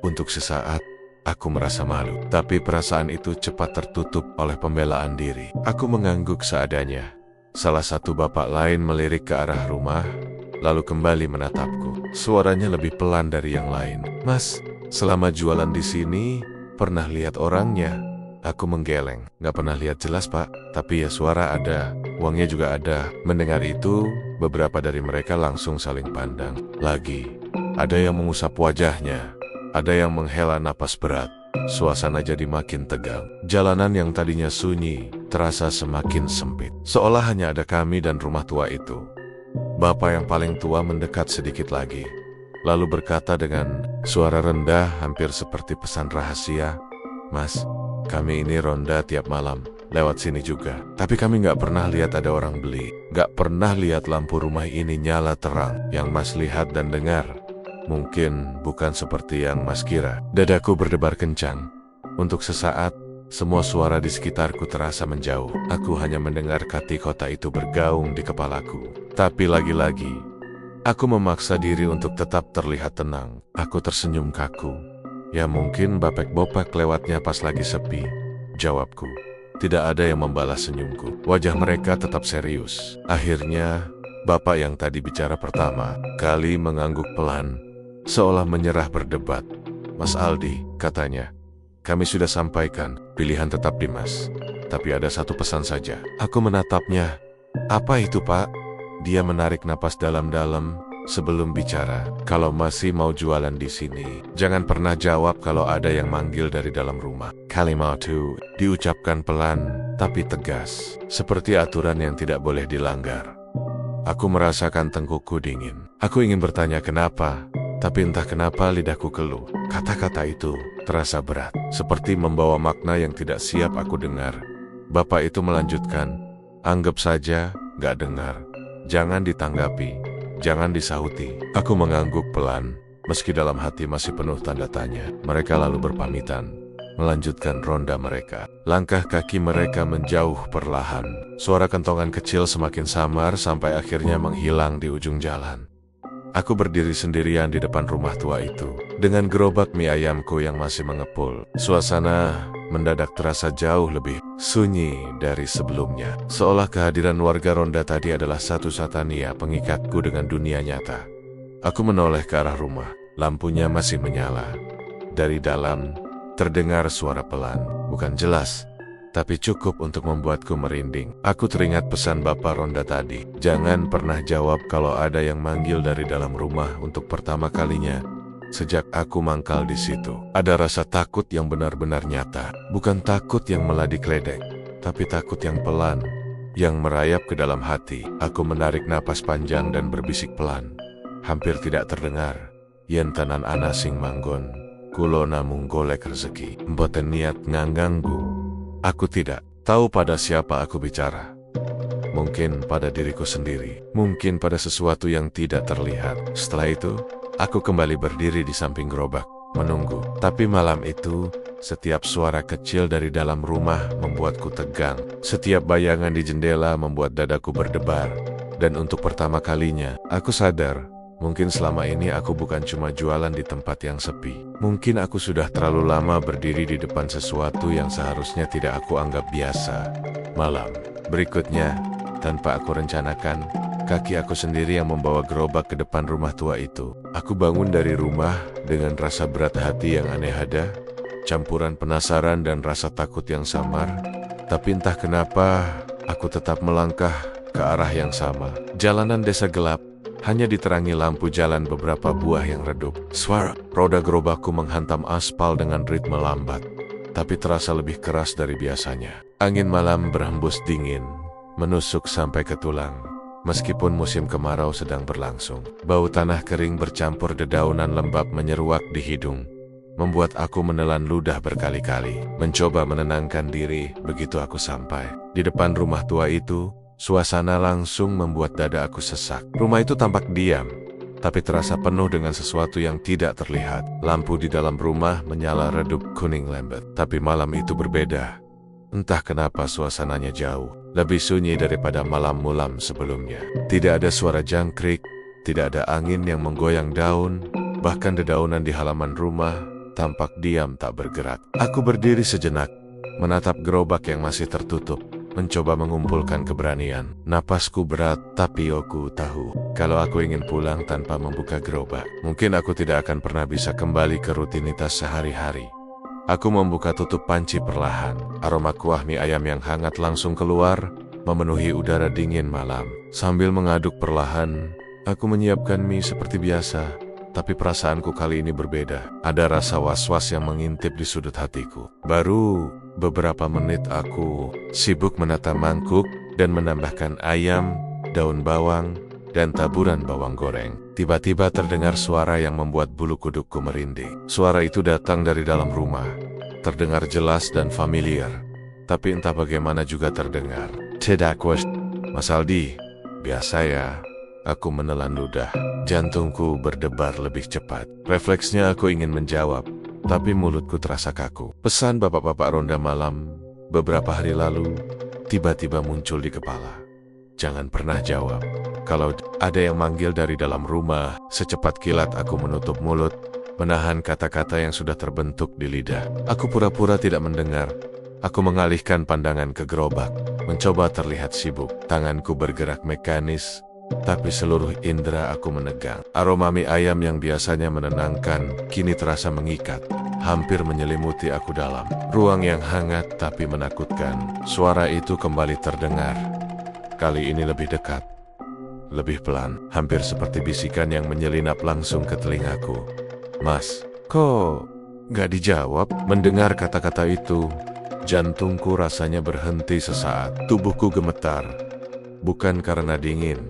Untuk sesaat, aku merasa malu, tapi perasaan itu cepat tertutup oleh pembelaan diri. Aku mengangguk seadanya. Salah satu bapak lain melirik ke arah rumah, lalu kembali menatapku. Suaranya lebih pelan dari yang lain. Mas, selama jualan di sini, pernah lihat orangnya? Aku menggeleng. Gak pernah lihat jelas, Pak. Tapi ya suara ada, uangnya juga ada. Mendengar itu, beberapa dari mereka langsung saling pandang. Lagi, ada yang mengusap wajahnya. Ada yang menghela napas berat. Suasana jadi makin tegang. Jalanan yang tadinya sunyi terasa semakin sempit. Seolah hanya ada kami dan rumah tua itu. Bapak yang paling tua mendekat sedikit lagi, lalu berkata dengan suara rendah hampir seperti pesan rahasia, Mas, kami ini ronda tiap malam, lewat sini juga. Tapi kami gak pernah lihat ada orang beli. Gak pernah lihat lampu rumah ini nyala terang. Yang Mas lihat dan dengar mungkin bukan seperti yang Mas kira. Dadaku berdebar kencang. Untuk sesaat, semua suara di sekitarku terasa menjauh. Aku hanya mendengar kata-kata itu bergaung di kepalaku. Tapi lagi-lagi, aku memaksa diri untuk tetap terlihat tenang. Aku tersenyum kaku. Ya mungkin bapek-bopek lewatnya pas lagi sepi. Jawabku. Tidak ada yang membalas senyumku. Wajah mereka tetap serius. Akhirnya, bapak yang tadi bicara pertama kali mengangguk pelan, seolah menyerah berdebat. Mas Aldi, katanya, kami sudah sampaikan, pilihan tetap Dimas. Tapi ada satu pesan saja. Aku menatapnya. Apa itu, Pak? Dia menarik napas dalam-dalam sebelum bicara. Kalau masih mau jualan di sini, jangan pernah jawab kalau ada yang manggil dari dalam rumah. Kalimat itu diucapkan pelan tapi tegas, seperti aturan yang tidak boleh dilanggar. Aku merasakan tengkukku dingin. Aku ingin bertanya kenapa, tapi entah kenapa lidahku keluh. Kata-kata itu terasa berat, seperti membawa makna yang tidak siap aku dengar. Bapak itu melanjutkan, anggap saja gak dengar. Jangan ditanggapi, jangan disahuti. Aku mengangguk pelan, meski dalam hati masih penuh tanda tanya. Mereka lalu berpamitan, melanjutkan ronda mereka. Langkah kaki mereka menjauh perlahan. Suara kentongan kecil semakin samar sampai akhirnya menghilang di ujung jalan. Aku berdiri sendirian di depan rumah tua itu, dengan gerobak mie ayamku yang masih mengepul. Suasana mendadak terasa jauh lebih sunyi dari sebelumnya. Seolah kehadiran warga ronda tadi adalah satu-satunya pengikatku dengan dunia nyata. Aku menoleh ke arah rumah. Lampunya masih menyala. Dari dalam, terdengar suara pelan. Bukan jelas, tapi cukup untuk membuatku merinding. Aku teringat pesan Bapak Ronda tadi. Jangan pernah jawab kalau ada yang manggil dari dalam rumah untuk pertama kalinya. Sejak aku mangkal di situ, ada rasa takut yang benar-benar nyata. Bukan takut yang meladik ledek, tapi takut yang pelan, yang merayap ke dalam hati. Aku menarik napas panjang dan berbisik pelan. Hampir tidak terdengar. Yen tenan ana sing manggon, kulo namung golek rezeki. Mboten niat ngangganggu. Aku tidak tahu pada siapa aku bicara. Mungkin pada diriku sendiri. Mungkin pada sesuatu yang tidak terlihat. Setelah itu, aku kembali berdiri di samping gerobak, menunggu. Tapi malam itu, setiap suara kecil dari dalam rumah membuatku tegang. Setiap bayangan di jendela membuat dadaku berdebar. Dan untuk pertama kalinya, aku sadar, mungkin selama ini aku bukan cuma jualan di tempat yang sepi. Mungkin aku sudah terlalu lama berdiri di depan sesuatu yang seharusnya tidak aku anggap biasa. Malam berikutnya, tanpa aku rencanakan, kaki aku sendiri yang membawa gerobak ke depan rumah tua itu. Aku bangun dari rumah dengan rasa berat hati yang aneh ada, campuran penasaran dan rasa takut yang samar. Tapi entah kenapa, aku tetap melangkah ke arah yang sama. Jalanan desa gelap, hanya diterangi lampu jalan beberapa buah yang redup. Suara roda gerobakku menghantam aspal dengan ritme lambat, tapi terasa lebih keras dari biasanya. Angin malam berhembus dingin, menusuk sampai ke tulang. Meskipun musim kemarau sedang berlangsung, bau tanah kering bercampur dedaunan lembab menyeruak di hidung, membuat aku menelan ludah berkali-kali. Mencoba menenangkan diri begitu aku sampai di depan rumah tua itu. Suasana langsung membuat dada aku sesak. Rumah itu tampak diam, tapi terasa penuh dengan sesuatu yang tidak terlihat. Lampu di dalam rumah menyala redup kuning lembut. Tapi malam itu berbeda. Entah kenapa suasananya jauh lebih sunyi daripada malam-malam sebelumnya. Tidak ada suara jangkrik, tidak ada angin yang menggoyang daun, bahkan dedaunan di halaman rumah tampak diam tak bergerak. Aku berdiri sejenak, menatap gerobak yang masih tertutup, mencoba mengumpulkan keberanian. Napasku berat, tapi aku tahu, kalau aku ingin pulang tanpa membuka gerobak, mungkin aku tidak akan pernah bisa kembali ke rutinitas sehari-hari. Aku membuka tutup panci perlahan. Aroma kuah mie ayam yang hangat langsung keluar, memenuhi udara dingin malam. Sambil mengaduk perlahan, aku menyiapkan mie seperti biasa. Tapi perasaanku kali ini berbeda. Ada rasa was-was yang mengintip di sudut hatiku. Baru beberapa menit aku sibuk menata mangkuk dan menambahkan ayam, daun bawang, dan taburan bawang goreng. Tiba-tiba terdengar suara yang membuat bulu kudukku merinding. Suara itu datang dari dalam rumah. Terdengar jelas dan familiar. Tapi entah bagaimana juga terdengar. Tidak was, Mas Aldi, biasa ya. Aku menelan ludah. Jantungku berdebar lebih cepat. Refleksnya aku ingin menjawab, tapi mulutku terasa kaku. Pesan bapak-bapak ronda malam beberapa hari lalu tiba-tiba muncul di kepala. Jangan pernah jawab. Kalau ada yang manggil dari dalam rumah, secepat kilat aku menutup mulut, menahan kata-kata yang sudah terbentuk di lidah. Aku pura-pura tidak mendengar. Aku mengalihkan pandangan ke gerobak, mencoba terlihat sibuk. Tanganku bergerak mekanis, tapi seluruh indera aku menegang. Aroma mie ayam yang biasanya menenangkan, kini terasa mengikat, hampir menyelimuti aku dalam. Ruang yang hangat tapi menakutkan. Suara itu kembali terdengar. Kali ini lebih dekat, lebih pelan, hampir seperti bisikan yang menyelinap langsung ke telingaku. Mas, kok gak dijawab? Mendengar kata-kata itu, jantungku rasanya berhenti sesaat. Tubuhku gemetar, bukan karena dingin,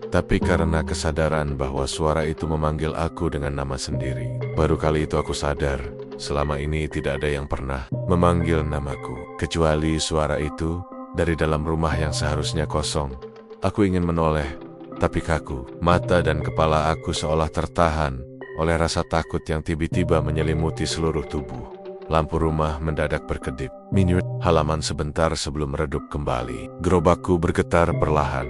tapi karena kesadaran bahwa suara itu memanggil aku dengan nama sendiri. Baru kali itu aku sadar, selama ini tidak ada yang pernah memanggil namaku, kecuali suara itu dari dalam rumah yang seharusnya kosong. Aku ingin menoleh, tapi kaku. Mata dan kepala aku seolah tertahan oleh rasa takut yang tiba-tiba menyelimuti seluruh tubuh. Lampu rumah mendadak berkedip. Minut halaman sebentar sebelum redup kembali. Gerobakku bergetar perlahan.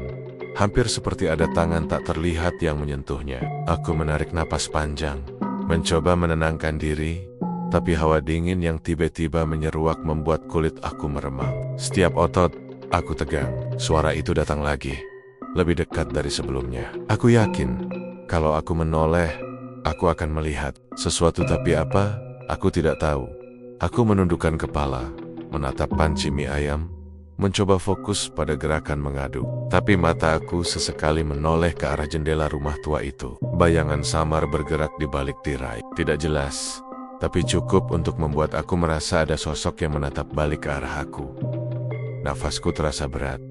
hampir seperti ada tangan tak terlihat yang menyentuhnya. Aku menarik napas panjang, mencoba menenangkan diri, tapi hawa dingin yang tiba-tiba menyeruak membuat kulit aku meremang. Setiap otot aku tegang. Suara itu datang lagi, lebih dekat dari sebelumnya. Aku yakin, kalau aku menoleh, aku akan melihat sesuatu, tapi apa? Aku tidak tahu. Aku menundukkan kepala, menatap panci mie ayam, mencoba fokus pada gerakan mengaduk. Tapi mata aku sesekali menoleh ke arah jendela rumah tua itu. Bayangan samar bergerak di balik tirai. Tidak jelas, tapi cukup untuk membuat aku merasa ada sosok yang menatap balik ke arah aku. Nafasku terasa berat.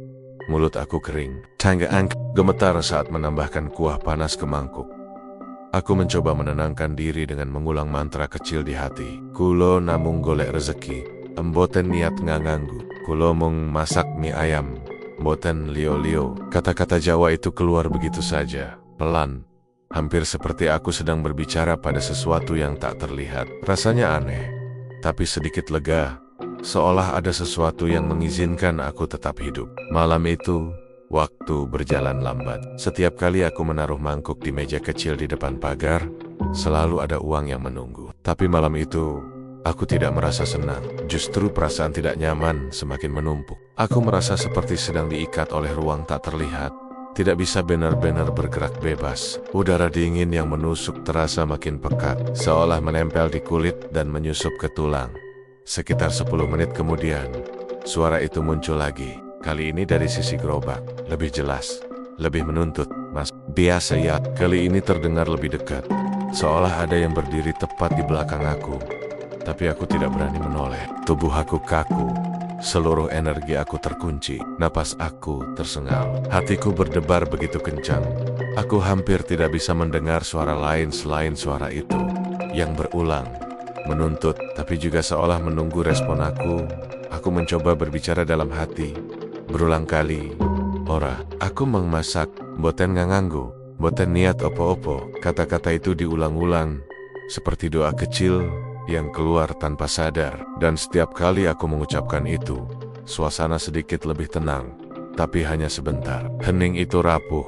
Mulut aku kering. Tanggaan gemetar saat menambahkan kuah panas ke mangkuk. Aku mencoba menenangkan diri dengan mengulang mantra kecil di hati. Kulo namung golek rezeki, emboten niat nganganggu. Kulo mung masak mie ayam, mboten lio-lio. Kata-kata Jawa itu keluar begitu saja, pelan. Hampir seperti aku sedang berbicara pada sesuatu yang tak terlihat. Rasanya aneh, tapi sedikit lega. Seolah ada sesuatu yang mengizinkan aku tetap hidup. Malam itu, waktu berjalan lambat. Setiap kali aku menaruh mangkuk di meja kecil di depan pagar, selalu ada uang yang menunggu. Tapi malam itu, aku tidak merasa senang. Justru perasaan tidak nyaman semakin menumpuk. Aku merasa seperti sedang diikat oleh ruang tak terlihat. Tidak bisa benar-benar bergerak bebas. Udara dingin yang menusuk terasa makin pekat, seolah menempel di kulit dan menyusup ke tulang. Sekitar 10 menit kemudian, suara itu muncul lagi. Kali ini dari sisi gerobak, lebih jelas, lebih menuntut. Mas, biasa ya. Kali ini terdengar lebih dekat, seolah ada yang berdiri tepat di belakang aku. Tapi aku tidak berani menoleh. Tubuh aku kaku, seluruh energi aku terkunci. Napas aku tersengal, hatiku berdebar begitu kencang. Aku hampir tidak bisa mendengar suara lain selain suara itu, yang berulang, menuntut, tapi juga seolah menunggu respon aku. Aku mencoba berbicara dalam hati, berulang kali. Ora, aku mengmasak, mboten nganganggo, mboten niat opo-opo. Kata-kata itu diulang-ulang, seperti doa kecil yang keluar tanpa sadar. Dan setiap kali aku mengucapkan itu, suasana sedikit lebih tenang, tapi hanya sebentar. Hening itu rapuh,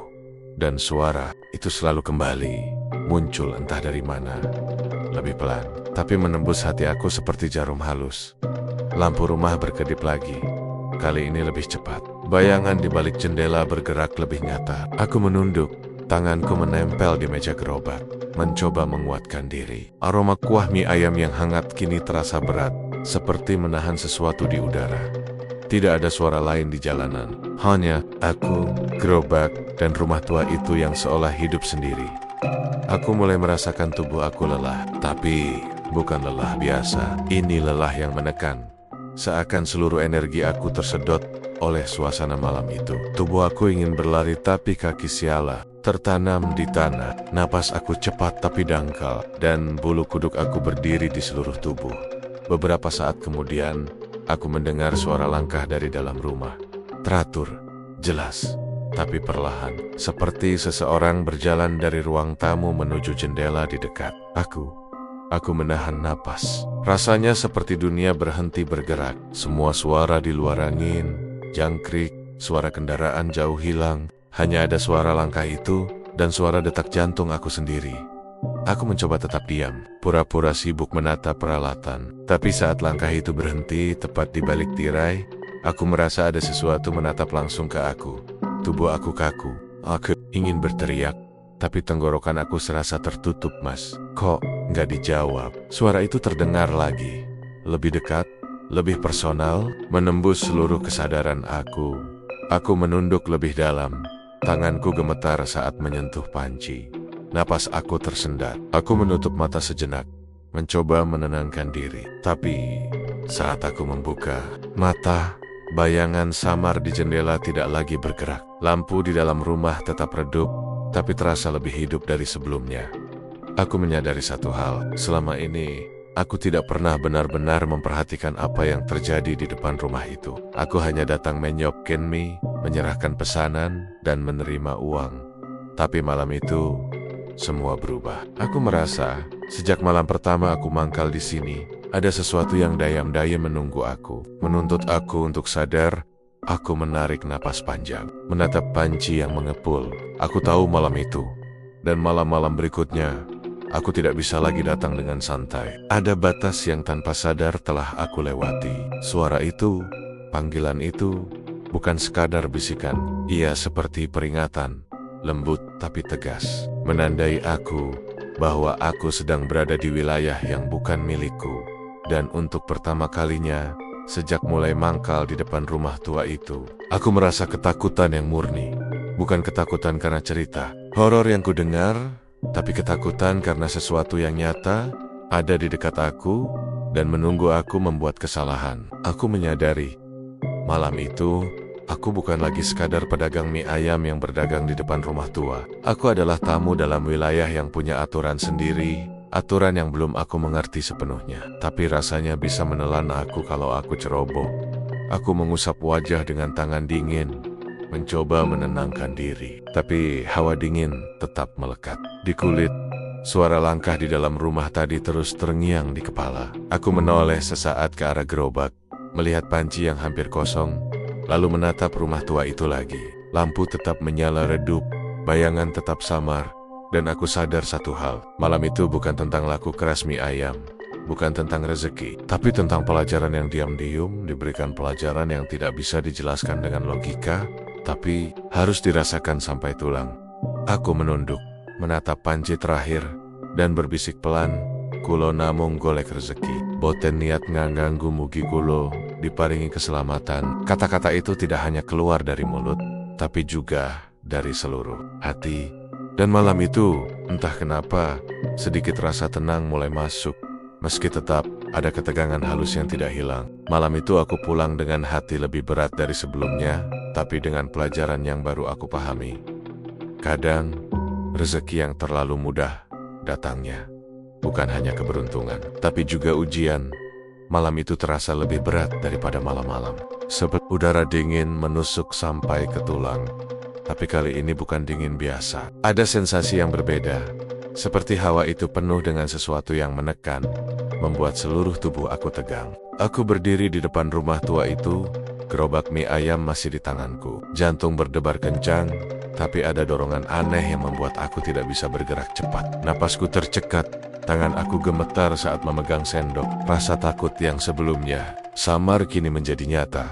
dan suara itu selalu kembali, muncul entah dari mana. Lebih pelan, tapi menembus hati aku seperti jarum halus. Lampu rumah berkedip lagi. Kali ini lebih cepat. Bayangan di balik jendela bergerak lebih nyata. Aku menunduk, tanganku menempel di meja gerobak, mencoba menguatkan diri. Aroma kuah mie ayam yang hangat kini terasa berat, seperti menahan sesuatu di udara. Tidak ada suara lain di jalanan. Hanya aku, gerobak, dan rumah tua itu yang seolah hidup sendiri. Aku mulai merasakan tubuh aku lelah, tapi bukan lelah biasa. Ini lelah yang menekan. Seakan seluruh energi aku tersedot oleh suasana malam itu. Tubuh aku ingin berlari, tapi kaki siala tertanam di tanah. Napas aku cepat tapi dangkal, dan bulu kuduk aku berdiri di seluruh tubuh. Beberapa saat kemudian, aku mendengar suara langkah dari dalam rumah. Teratur, jelas, tapi perlahan, seperti seseorang berjalan dari ruang tamu menuju jendela di dekat. Aku menahan napas. Rasanya seperti dunia berhenti bergerak. Semua suara di luar angin, jangkrik, suara kendaraan jauh hilang. Hanya ada suara langkah itu dan suara detak jantung aku sendiri. Aku mencoba tetap diam, pura-pura sibuk menatap peralatan. Tapi saat langkah itu berhenti tepat di balik tirai, aku merasa ada sesuatu menatap langsung ke aku. Tubuh aku kaku. Aku ingin berteriak, tapi tenggorokan aku serasa tertutup, Mas. Kok nggak dijawab? Suara itu terdengar lagi, lebih dekat, lebih personal, menembus seluruh kesadaran aku. Aku menunduk lebih dalam. Tanganku gemetar saat menyentuh panci. Napas aku tersendat. Aku menutup mata sejenak, mencoba menenangkan diri. Tapi saat aku membuka mata, bayangan samar di jendela tidak lagi bergerak. Lampu di dalam rumah tetap redup, tapi terasa lebih hidup dari sebelumnya. Aku menyadari satu hal. Selama ini, aku tidak pernah benar-benar memperhatikan apa yang terjadi di depan rumah itu. Aku hanya datang menyopken mie, menyerahkan pesanan, dan menerima uang. Tapi malam itu, semua berubah. Aku merasa, sejak malam pertama aku mangkal di sini, ada sesuatu yang dayam-dayam menunggu aku, menuntut aku untuk sadar Aku menarik napas panjang, menatap panci yang mengepul. Aku tahu malam itu, dan malam-malam berikutnya, aku tidak bisa lagi datang dengan santai. Ada batas yang tanpa sadar telah aku lewati. Suara itu, panggilan itu, bukan sekadar bisikan. Ia seperti peringatan, lembut tapi tegas, menandai aku bahwa aku sedang berada di wilayah yang bukan milikku. Dan untuk pertama kalinya, sejak mulai mangkal di depan rumah tua itu, aku merasa ketakutan yang murni. Bukan ketakutan karena cerita horor yang kudengar, tapi ketakutan karena sesuatu yang nyata ada di dekat aku dan menunggu aku membuat kesalahan. Aku menyadari, malam itu, aku bukan lagi sekadar pedagang mie ayam yang berdagang di depan rumah tua. Aku adalah tamu dalam wilayah yang punya aturan sendiri, aturan yang belum aku mengerti sepenuhnya. Tapi rasanya bisa menelan aku kalau aku ceroboh. Aku mengusap wajah dengan tangan dingin, mencoba menenangkan diri. Tapi hawa dingin tetap melekat di kulit. Suara langkah di dalam rumah tadi terus terngiang di kepala. Aku menoleh sesaat ke arah gerobak, melihat panci yang hampir kosong, lalu menatap rumah tua itu lagi. Lampu tetap menyala redup, bayangan tetap samar, dan aku sadar satu hal. Malam itu bukan tentang laku keras mie ayam, bukan tentang rezeki, tapi tentang pelajaran yang diam-diam diberikan, pelajaran yang tidak bisa dijelaskan dengan logika, tapi harus dirasakan sampai tulang. Aku menunduk, menatap panci terakhir, dan berbisik pelan, "Kulo namung golek rezeki. Boten niat nganggu mugi kulo diparingi keselamatan." Kata-kata itu tidak hanya keluar dari mulut, tapi juga dari seluruh hati. Dan malam itu, entah kenapa, sedikit rasa tenang mulai masuk. Meski tetap ada ketegangan halus yang tidak hilang. Malam itu aku pulang dengan hati lebih berat dari sebelumnya, tapi dengan pelajaran yang baru aku pahami. Kadang, rezeki yang terlalu mudah datangnya bukan hanya keberuntungan, tapi juga ujian. Malam itu terasa lebih berat daripada malam-malam. Seperti udara dingin menusuk sampai ke tulang. Tapi kali ini bukan dingin biasa. Ada sensasi yang berbeda. Seperti hawa itu penuh dengan sesuatu yang menekan, membuat seluruh tubuh aku tegang. Aku berdiri di depan rumah tua itu, gerobak mie ayam masih di tanganku. Jantung berdebar kencang, tapi ada dorongan aneh yang membuat aku tidak bisa bergerak cepat. Napasku tercekat, tangan aku gemetar saat memegang sendok. Rasa takut yang sebelumnya samar kini menjadi nyata,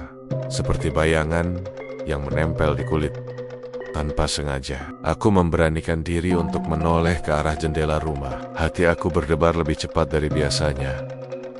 seperti bayangan yang menempel di kulit. Tanpa sengaja, aku memberanikan diri untuk menoleh ke arah jendela rumah. Hati aku berdebar lebih cepat dari biasanya,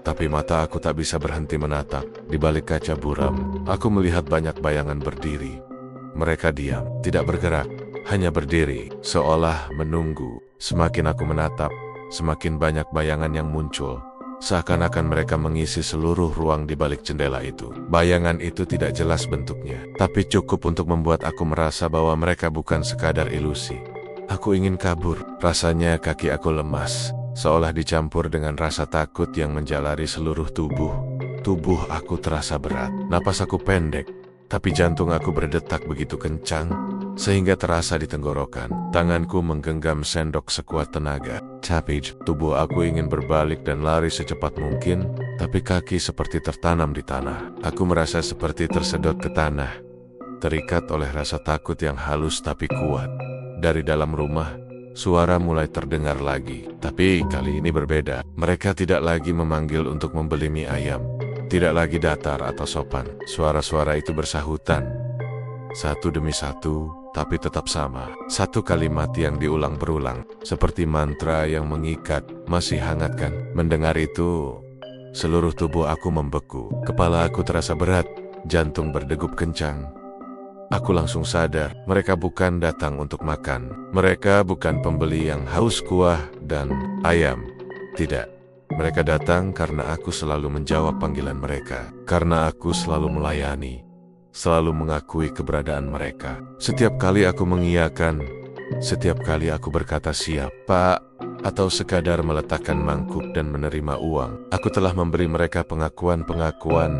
tapi mata aku tak bisa berhenti menatap. Di balik kaca buram, aku melihat banyak bayangan berdiri. Mereka diam, tidak bergerak, hanya berdiri, seolah menunggu. Semakin aku menatap, semakin banyak bayangan yang muncul. Seakan-akan mereka mengisi seluruh ruang di balik jendela itu. Bayangan itu tidak jelas bentuknya, tapi cukup untuk membuat aku merasa bahwa mereka bukan sekadar ilusi. Aku ingin kabur. Rasanya kaki aku lemas, seolah dicampur dengan rasa takut yang menjalari seluruh tubuh. Tubuh aku terasa berat. Napas aku pendek, tapi jantung aku berdetak begitu kencang, sehingga terasa di tenggorokan. Tanganku menggenggam sendok sekuat tenaga. Tapi tubuh aku ingin berbalik dan lari secepat mungkin, tapi kaki seperti tertanam di tanah. Aku merasa seperti tersedot ke tanah, terikat oleh rasa takut yang halus tapi kuat. Dari dalam rumah, suara mulai terdengar lagi. Tapi kali ini berbeda. Mereka tidak lagi memanggil untuk membeli mie ayam. Tidak lagi datar atau sopan. Suara-suara itu bersahutan, satu demi satu, tapi tetap sama. Satu kalimat yang diulang berulang, seperti mantra yang mengikat. Masih hangat kan? Mendengar itu, seluruh tubuh aku membeku. Kepala aku terasa berat, jantung berdegup kencang. Aku langsung sadar, mereka bukan datang untuk makan. Mereka bukan pembeli yang haus kuah dan ayam. Tidak. Mereka datang karena aku selalu menjawab panggilan mereka. Karena aku selalu melayani, selalu mengakui keberadaan mereka. Setiap kali aku mengiyakan, setiap kali aku berkata siap, Pak, atau sekadar meletakkan mangkuk dan menerima uang, aku telah memberi mereka pengakuan-pengakuan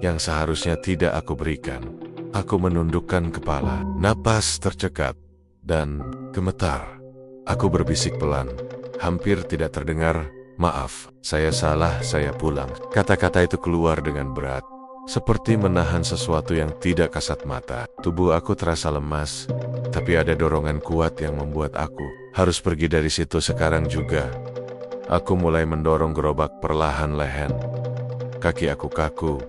yang seharusnya tidak aku berikan. Aku menundukkan kepala, napas tercekat, dan gemetar. Aku berbisik pelan, hampir tidak terdengar, "Maaf, saya salah, saya pulang." Kata-kata itu keluar dengan berat, seperti menahan sesuatu yang tidak kasat mata. Tubuh aku terasa lemas, tapi ada dorongan kuat yang membuat aku harus pergi dari situ sekarang juga. Aku mulai mendorong gerobak perlahan-lahan. Kaki aku kaku,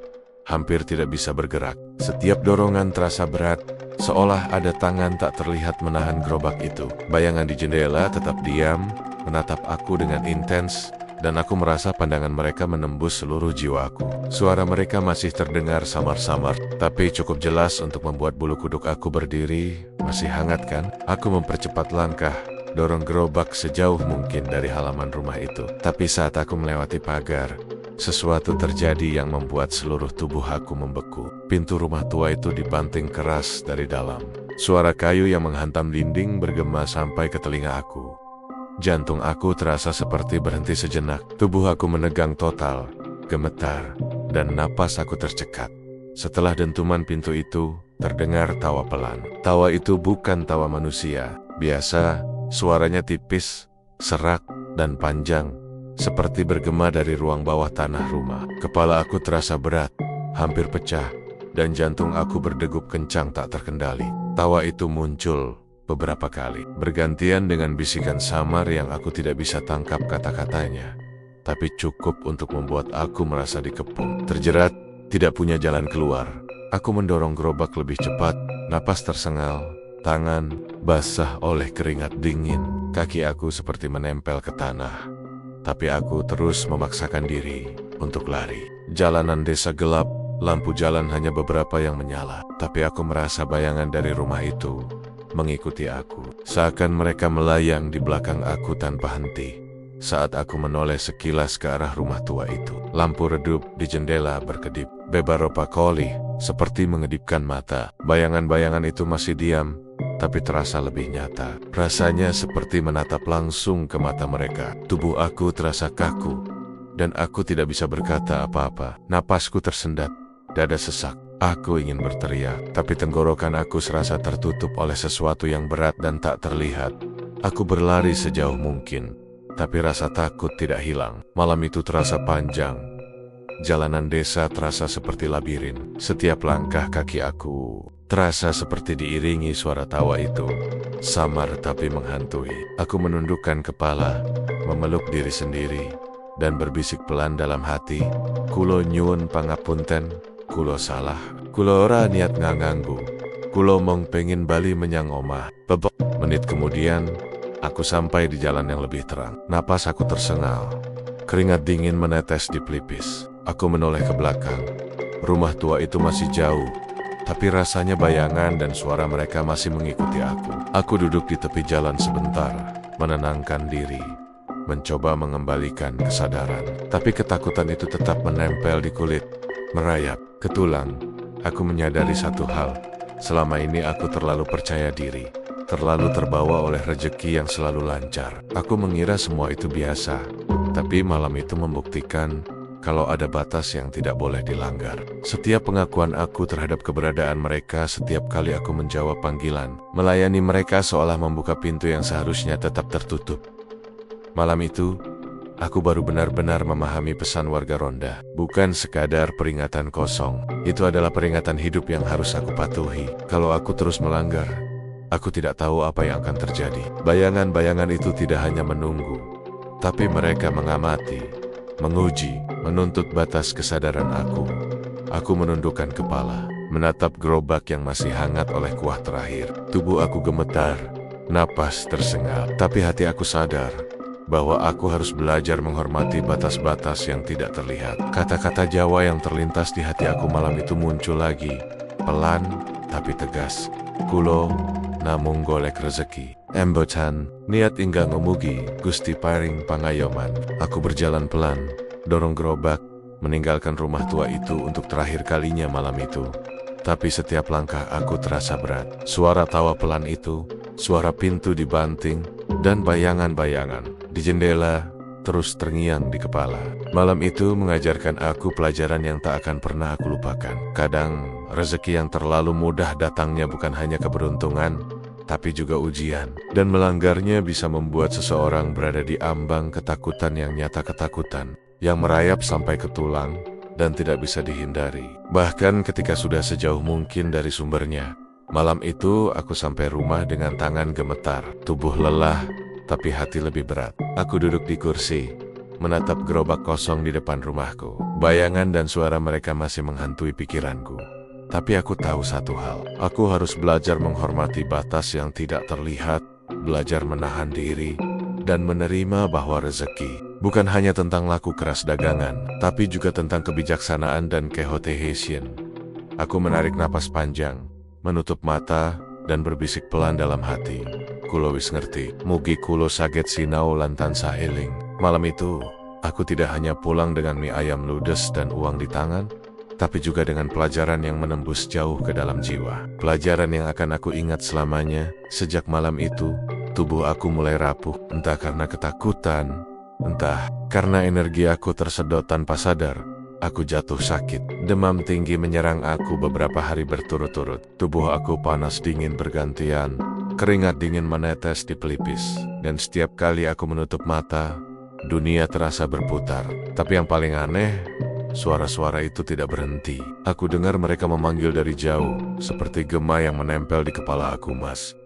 hampir tidak bisa bergerak. Setiap dorongan terasa berat, seolah ada tangan tak terlihat menahan gerobak itu. Bayangan di jendela tetap diam, menatap aku dengan intens, dan aku merasa pandangan mereka menembus seluruh jiwaku. Suara mereka masih terdengar samar-samar, tapi cukup jelas untuk membuat bulu kuduk aku berdiri. Masih hangat kan? Aku mempercepat langkah, dorong gerobak sejauh mungkin dari halaman rumah itu. Tapi saat aku melewati pagar, sesuatu terjadi yang membuat seluruh tubuh aku membeku. Pintu rumah tua itu dibanting keras dari dalam. Suara kayu yang menghantam dinding bergema sampai ke telinga aku. Jantung aku terasa seperti berhenti sejenak. Tubuh aku menegang total, gemetar, dan napas aku tercekat. Setelah dentuman pintu itu, terdengar tawa pelan. Tawa itu bukan tawa manusia. Biasa, suaranya tipis, serak, dan panjang, seperti bergema dari ruang bawah tanah rumah. Kepala aku terasa berat, hampir pecah, dan jantung aku berdegup kencang tak terkendali. Tawa itu muncul beberapa kali, bergantian dengan bisikan samar yang aku tidak bisa tangkap kata-katanya, tapi cukup untuk membuat aku merasa dikepung. Terjerat, tidak punya jalan keluar. Aku mendorong gerobak lebih cepat, napas tersengal, tangan basah oleh keringat dingin. Kaki aku seperti menempel ke tanah, tapi aku terus memaksakan diri untuk lari. Jalanan desa gelap, lampu jalan hanya beberapa yang menyala, tapi aku merasa bayangan dari rumah itu mengikuti aku. Seakan mereka melayang di belakang aku tanpa henti. Saat aku menoleh sekilas ke arah rumah tua itu, lampu redup di jendela berkedip. Beberapa kali, seperti mengedipkan mata. Bayangan-bayangan itu masih diam, tapi terasa lebih nyata. Rasanya seperti menatap langsung ke mata mereka. Tubuh aku terasa kaku, dan aku tidak bisa berkata apa-apa. Napasku tersendat, dada sesak. Aku ingin berteriak, tapi tenggorokan aku serasa tertutup oleh sesuatu yang berat dan tak terlihat. Aku berlari sejauh mungkin, tapi rasa takut tidak hilang. Malam itu terasa panjang. Jalanan desa terasa seperti labirin. Setiap langkah kaki aku terasa seperti diiringi suara tawa itu. Samar tapi menghantui. Aku menundukkan kepala, memeluk diri sendiri, dan berbisik pelan dalam hati, "Kulo nyuwun pangapunten. Kulo salah, kulo ora niat nganggu, kulo mong pengen bali menyang omah." Bebek. Menit kemudian, aku sampai di jalan yang lebih terang. Napas aku tersengal, keringat dingin menetes di pelipis. Aku menoleh ke belakang. Rumah tua itu masih jauh, tapi rasanya bayangan dan suara mereka masih mengikuti aku. Aku duduk di tepi jalan sebentar, menenangkan diri, mencoba mengembalikan kesadaran. Tapi ketakutan itu tetap menempel di kulit, merayap ke tulang. Aku menyadari satu hal, selama ini aku terlalu percaya diri, terlalu terbawa oleh rejeki yang selalu lancar. Aku mengira semua itu biasa, tapi malam itu membuktikan kalau ada batas yang tidak boleh dilanggar. Setiap pengakuan aku terhadap keberadaan mereka, setiap kali aku menjawab panggilan, melayani mereka seolah membuka pintu yang seharusnya tetap tertutup. Malam itu, aku baru benar-benar memahami pesan warga ronda. Bukan sekadar peringatan kosong. Itu adalah peringatan hidup yang harus aku patuhi. Kalau aku terus melanggar, aku tidak tahu apa yang akan terjadi. Bayangan-bayangan itu tidak hanya menunggu, tapi mereka mengamati, menguji, menuntut batas kesadaran aku. Aku menundukkan kepala, menatap gerobak yang masih hangat oleh kuah terakhir. Tubuh aku gemetar, napas tersengal, tapi hati aku sadar bahwa aku harus belajar menghormati batas-batas yang tidak terlihat. Kata-kata Jawa yang terlintas di hati aku malam itu muncul lagi, pelan tapi tegas. Kulo namung golek rezeki, embocan niat ingga ngumugi Gusti paring pangayoman. Aku berjalan pelan, dorong gerobak, meninggalkan rumah tua itu untuk terakhir kalinya malam itu. Tapi setiap langkah aku terasa berat. Suara tawa pelan itu, suara pintu dibanting, dan bayangan-bayangan di jendela terus terngiang di kepala. Malam itu mengajarkan aku pelajaran yang tak akan pernah aku lupakan. Kadang rezeki yang terlalu mudah datangnya bukan hanya keberuntungan, tapi juga ujian. Dan melanggarnya bisa membuat seseorang berada di ambang ketakutan yang nyata, ketakutan yang merayap sampai ke tulang dan tidak bisa dihindari. Bahkan ketika sudah sejauh mungkin dari sumbernya. Malam itu aku sampai rumah dengan tangan gemetar, tubuh lelah, tapi hati lebih berat. Aku duduk di kursi, menatap gerobak kosong di depan rumahku. Bayangan dan suara mereka masih menghantui pikiranku. Tapi aku tahu satu hal, aku harus belajar menghormati batas yang tidak terlihat, belajar menahan diri, dan menerima bahwa rezeki bukan hanya tentang laku keras dagangan, tapi juga tentang kebijaksanaan dan kehotehesien. Aku menarik napas panjang, menutup mata, dan berbisik pelan dalam hati. Kulo wis ngerti, mugi kulo saget sinau lantan saeling. Malam itu, aku tidak hanya pulang dengan mie ayam ludes dan uang di tangan, tapi juga dengan pelajaran yang menembus jauh ke dalam jiwa. Pelajaran yang akan aku ingat selamanya. Sejak malam itu, tubuh aku mulai rapuh, entah karena ketakutan, entah karena energi aku tersedot tanpa sadar. Aku jatuh sakit. Demam tinggi menyerang aku beberapa hari berturut-turut. Tubuh aku panas dingin bergantian. Keringat dingin menetes di pelipis. Dan setiap kali aku menutup mata, dunia terasa berputar. Tapi yang paling aneh, suara-suara itu tidak berhenti. Aku dengar mereka memanggil dari jauh, seperti gema yang menempel di kepala aku. Mas,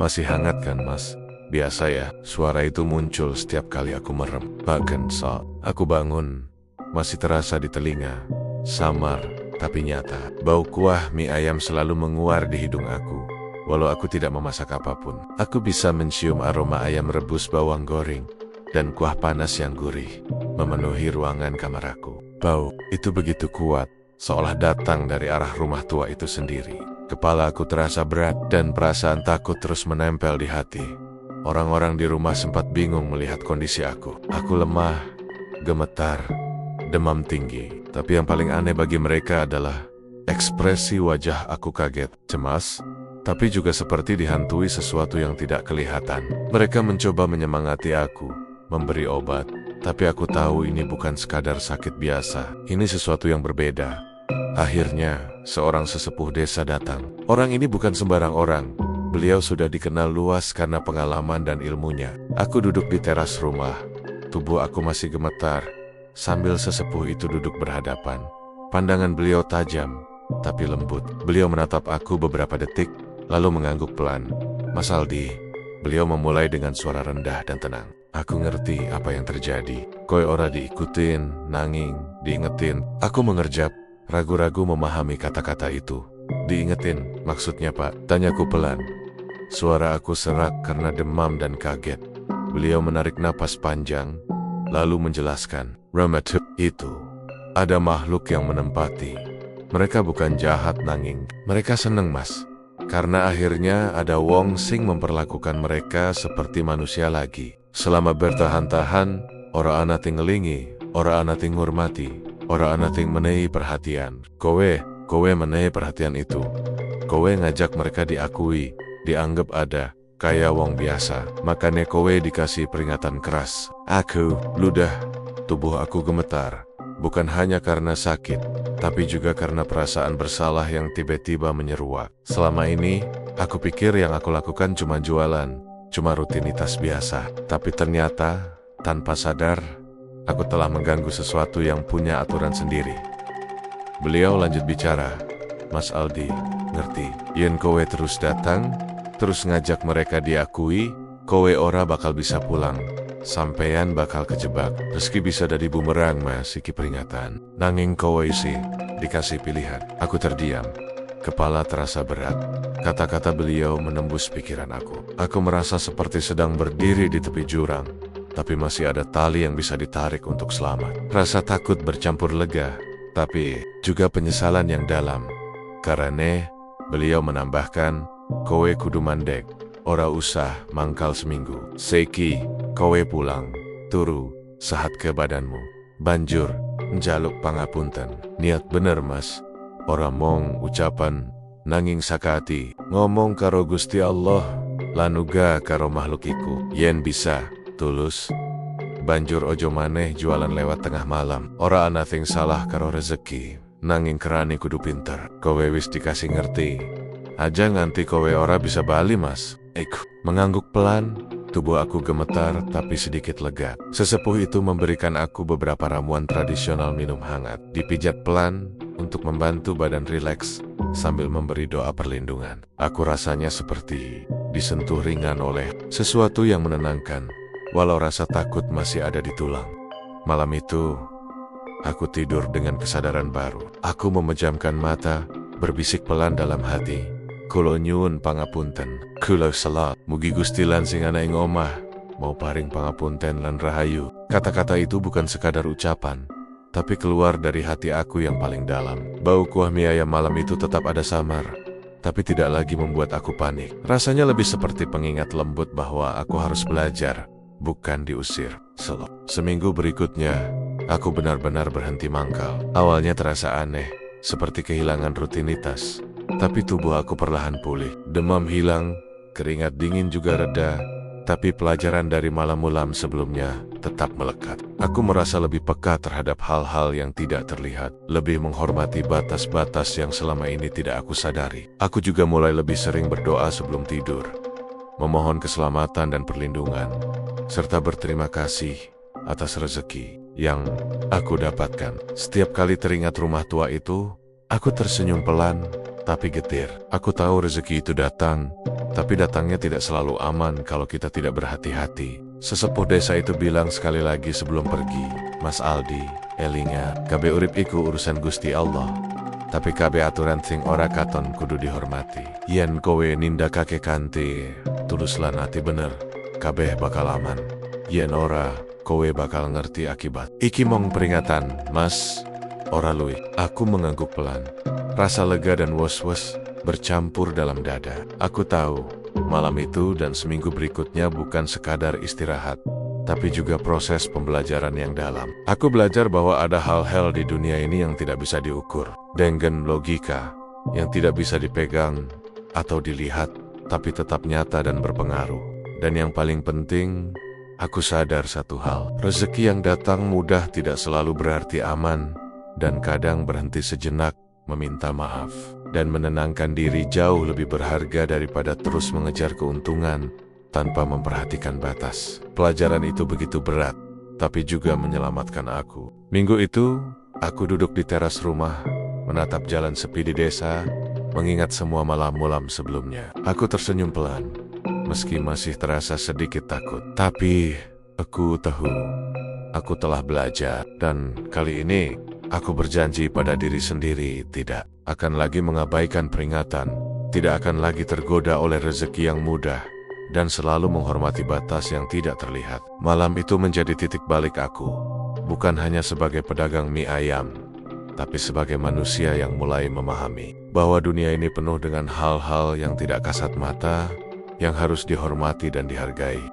masih hangat kan mas? Biasa ya, suara itu muncul setiap kali aku merem. Bahkan saat aku bangun, masih terasa di telinga, samar tapi nyata. Bau kuah mie ayam selalu menguar di hidung aku. Walau aku tidak memasak apapun, aku bisa mencium aroma ayam rebus, bawang goreng, dan kuah panas yang gurih memenuhi ruangan kamar aku. Bau itu begitu kuat, seolah datang dari arah rumah tua itu sendiri. Kepala aku terasa berat dan perasaan takut terus menempel di hati. Orang-orang di rumah sempat bingung melihat kondisi aku. Aku lemah, gemetar, demam tinggi. Tapi yang paling aneh bagi mereka adalah ekspresi wajah aku kaget, cemas, tapi juga seperti dihantui sesuatu yang tidak kelihatan. Mereka mencoba menyemangati aku, memberi obat, tapi aku tahu ini bukan sekadar sakit biasa. Ini sesuatu yang berbeda. Akhirnya, seorang sesepuh desa datang. Orang ini bukan sembarang orang. Beliau sudah dikenal luas karena pengalaman dan ilmunya. Aku duduk di teras rumah. Tubuh aku masih gemetar, sambil sesepuh itu duduk berhadapan. Pandangan beliau tajam, tapi lembut. Beliau menatap aku beberapa detik, lalu mengangguk pelan. Mas Aldi, beliau memulai dengan suara rendah dan tenang. Aku ngerti apa yang terjadi. Koe ora diikutin, nanging, diingetin. Aku mengerjap, ragu-ragu memahami kata-kata itu. Diingetin, maksudnya pak? Tanyaku pelan. Suara aku serak karena demam dan kaget. Beliau menarik napas panjang, lalu menjelaskan. Ramatuk itu, ada makhluk yang menempati. Mereka bukan jahat nanging, mereka seneng mas. Karena akhirnya ada wong sing memperlakukan mereka seperti manusia lagi. Selama bertahan-tahan, ora ana ting ngelingi, ora ana ting ngurmati, ora ana ting menehi perhatian. Kowe menehi perhatian itu. Kowe ngajak mereka diakui, dianggap ada, kayak wong biasa. Makanya kowe dikasih peringatan keras. Aku ludah, tubuh aku gemetar. Bukan hanya karena sakit, tapi juga karena perasaan bersalah yang tiba-tiba menyeruak. Selama ini, aku pikir yang aku lakukan cuma jualan, cuma rutinitas biasa. Tapi ternyata, tanpa sadar, aku telah mengganggu sesuatu yang punya aturan sendiri. Beliau lanjut bicara. Mas Aldi, ngerti, yen kowe terus datang, terus ngajak mereka diakui, kowe ora bakal bisa pulang. Sampeyan bakal kejebak. Rezeki bisa dari bumerang mas, iki peringatan. Nanging kowe isi, dikasih pilihan. Aku terdiam. Kepala terasa berat. Kata-kata beliau menembus pikiran aku. Aku merasa seperti sedang berdiri di tepi jurang, tapi masih ada tali yang bisa ditarik untuk selamat. Rasa takut bercampur lega, tapi juga penyesalan yang dalam. Karena beliau menambahkan, kowe kudu mandek. Ora usah mangkal seminggu. Seiki, kowe pulang, turu, sehat ke badanmu. Banjur, njaluk pangapunten. Niat bener mas. Ora mong ucapan, nanging sakati. Ngomong karo Gusti Allah, lanuga karo makhluk iku. Yen bisa, tulus. Banjur ojo maneh jualan lewat tengah malam. Ora ana ting salah karo rezeki, nanging kerani kudu pinter. Kowe wis dikasih ngerti. Aja nganti kowe ora bisa bali mas. Mengangguk pelan, Tubuh aku gemetar tapi sedikit lega. Sesepuh itu memberikan aku beberapa ramuan tradisional minum hangat. Dipijat pelan untuk membantu badan rileks sambil memberi doa perlindungan. Aku rasanya seperti disentuh ringan oleh sesuatu yang menenangkan, walau rasa takut masih ada di tulang. Malam itu, aku tidur dengan kesadaran baru. Aku memejamkan mata, berbisik pelan dalam hati. Kulo nyuwun pangapunten, kulo salat, mugi Gusti lan sing ana ing omah mau paring pangapunten lan rahayu. Kata-kata itu bukan sekadar ucapan, tapi keluar dari hati aku yang paling dalam. Bau kuah mie ayam malam itu tetap ada samar, tapi tidak lagi membuat aku panik. Rasanya lebih seperti pengingat lembut bahwa aku harus belajar, bukan diusir. Seminggu berikutnya, aku benar-benar berhenti mangkal. Awalnya terasa aneh, seperti kehilangan rutinitas. Tapi tubuh aku perlahan pulih. Demam hilang, keringat dingin juga reda, tapi pelajaran dari malam-malam sebelumnya tetap melekat. Aku merasa lebih peka terhadap hal-hal yang tidak terlihat, lebih menghormati batas-batas yang selama ini tidak aku sadari. Aku juga mulai lebih sering berdoa sebelum tidur, memohon keselamatan dan perlindungan, serta berterima kasih atas rezeki yang aku dapatkan. Setiap kali teringat rumah tua itu, aku tersenyum pelan, tapi getir. Aku tahu rezeki itu datang, tapi datangnya tidak selalu aman kalau kita tidak berhati-hati. Sesepuh desa itu bilang sekali lagi sebelum pergi, Mas Aldi, elinga, kabe urip iku urusan Gusti Allah, tapi kabe aturan sing ora katon kudu dihormati. Yen kowe nindakake kanthi tulus lan ati bener, kabeh bakal aman. Yen ora, kowe bakal ngerti akibat. Iki mong peringatan, Mas, ora luwih. Aku mengangguk pelan. Rasa lega dan was-was bercampur dalam dada. Aku tahu, malam itu dan seminggu berikutnya bukan sekadar istirahat, tapi juga proses pembelajaran yang dalam. Aku belajar bahwa ada hal-hal di dunia ini yang tidak bisa diukur dengan logika, yang tidak bisa dipegang atau dilihat, tapi tetap nyata dan berpengaruh. Dan yang paling penting, aku sadar satu hal, rezeki yang datang mudah tidak selalu berarti aman, dan kadang berhenti sejenak, meminta maaf, dan menenangkan diri jauh lebih berharga daripada terus mengejar keuntungan tanpa memperhatikan batas. Pelajaran itu begitu berat, tapi juga menyelamatkan aku. Minggu itu, aku duduk di teras rumah, menatap jalan sepi di desa, mengingat semua malam-malam sebelumnya. Aku tersenyum pelan, meski masih terasa sedikit takut. Tapi, aku tahu, aku telah belajar, dan kali ini, aku berjanji pada diri sendiri tidak akan lagi mengabaikan peringatan, tidak akan lagi tergoda oleh rezeki yang mudah, dan selalu menghormati batas yang tidak terlihat. Malam itu menjadi titik balik aku, bukan hanya sebagai pedagang mie ayam, tapi sebagai manusia yang mulai memahami bahwa dunia ini penuh dengan hal-hal yang tidak kasat mata, yang harus dihormati dan dihargai.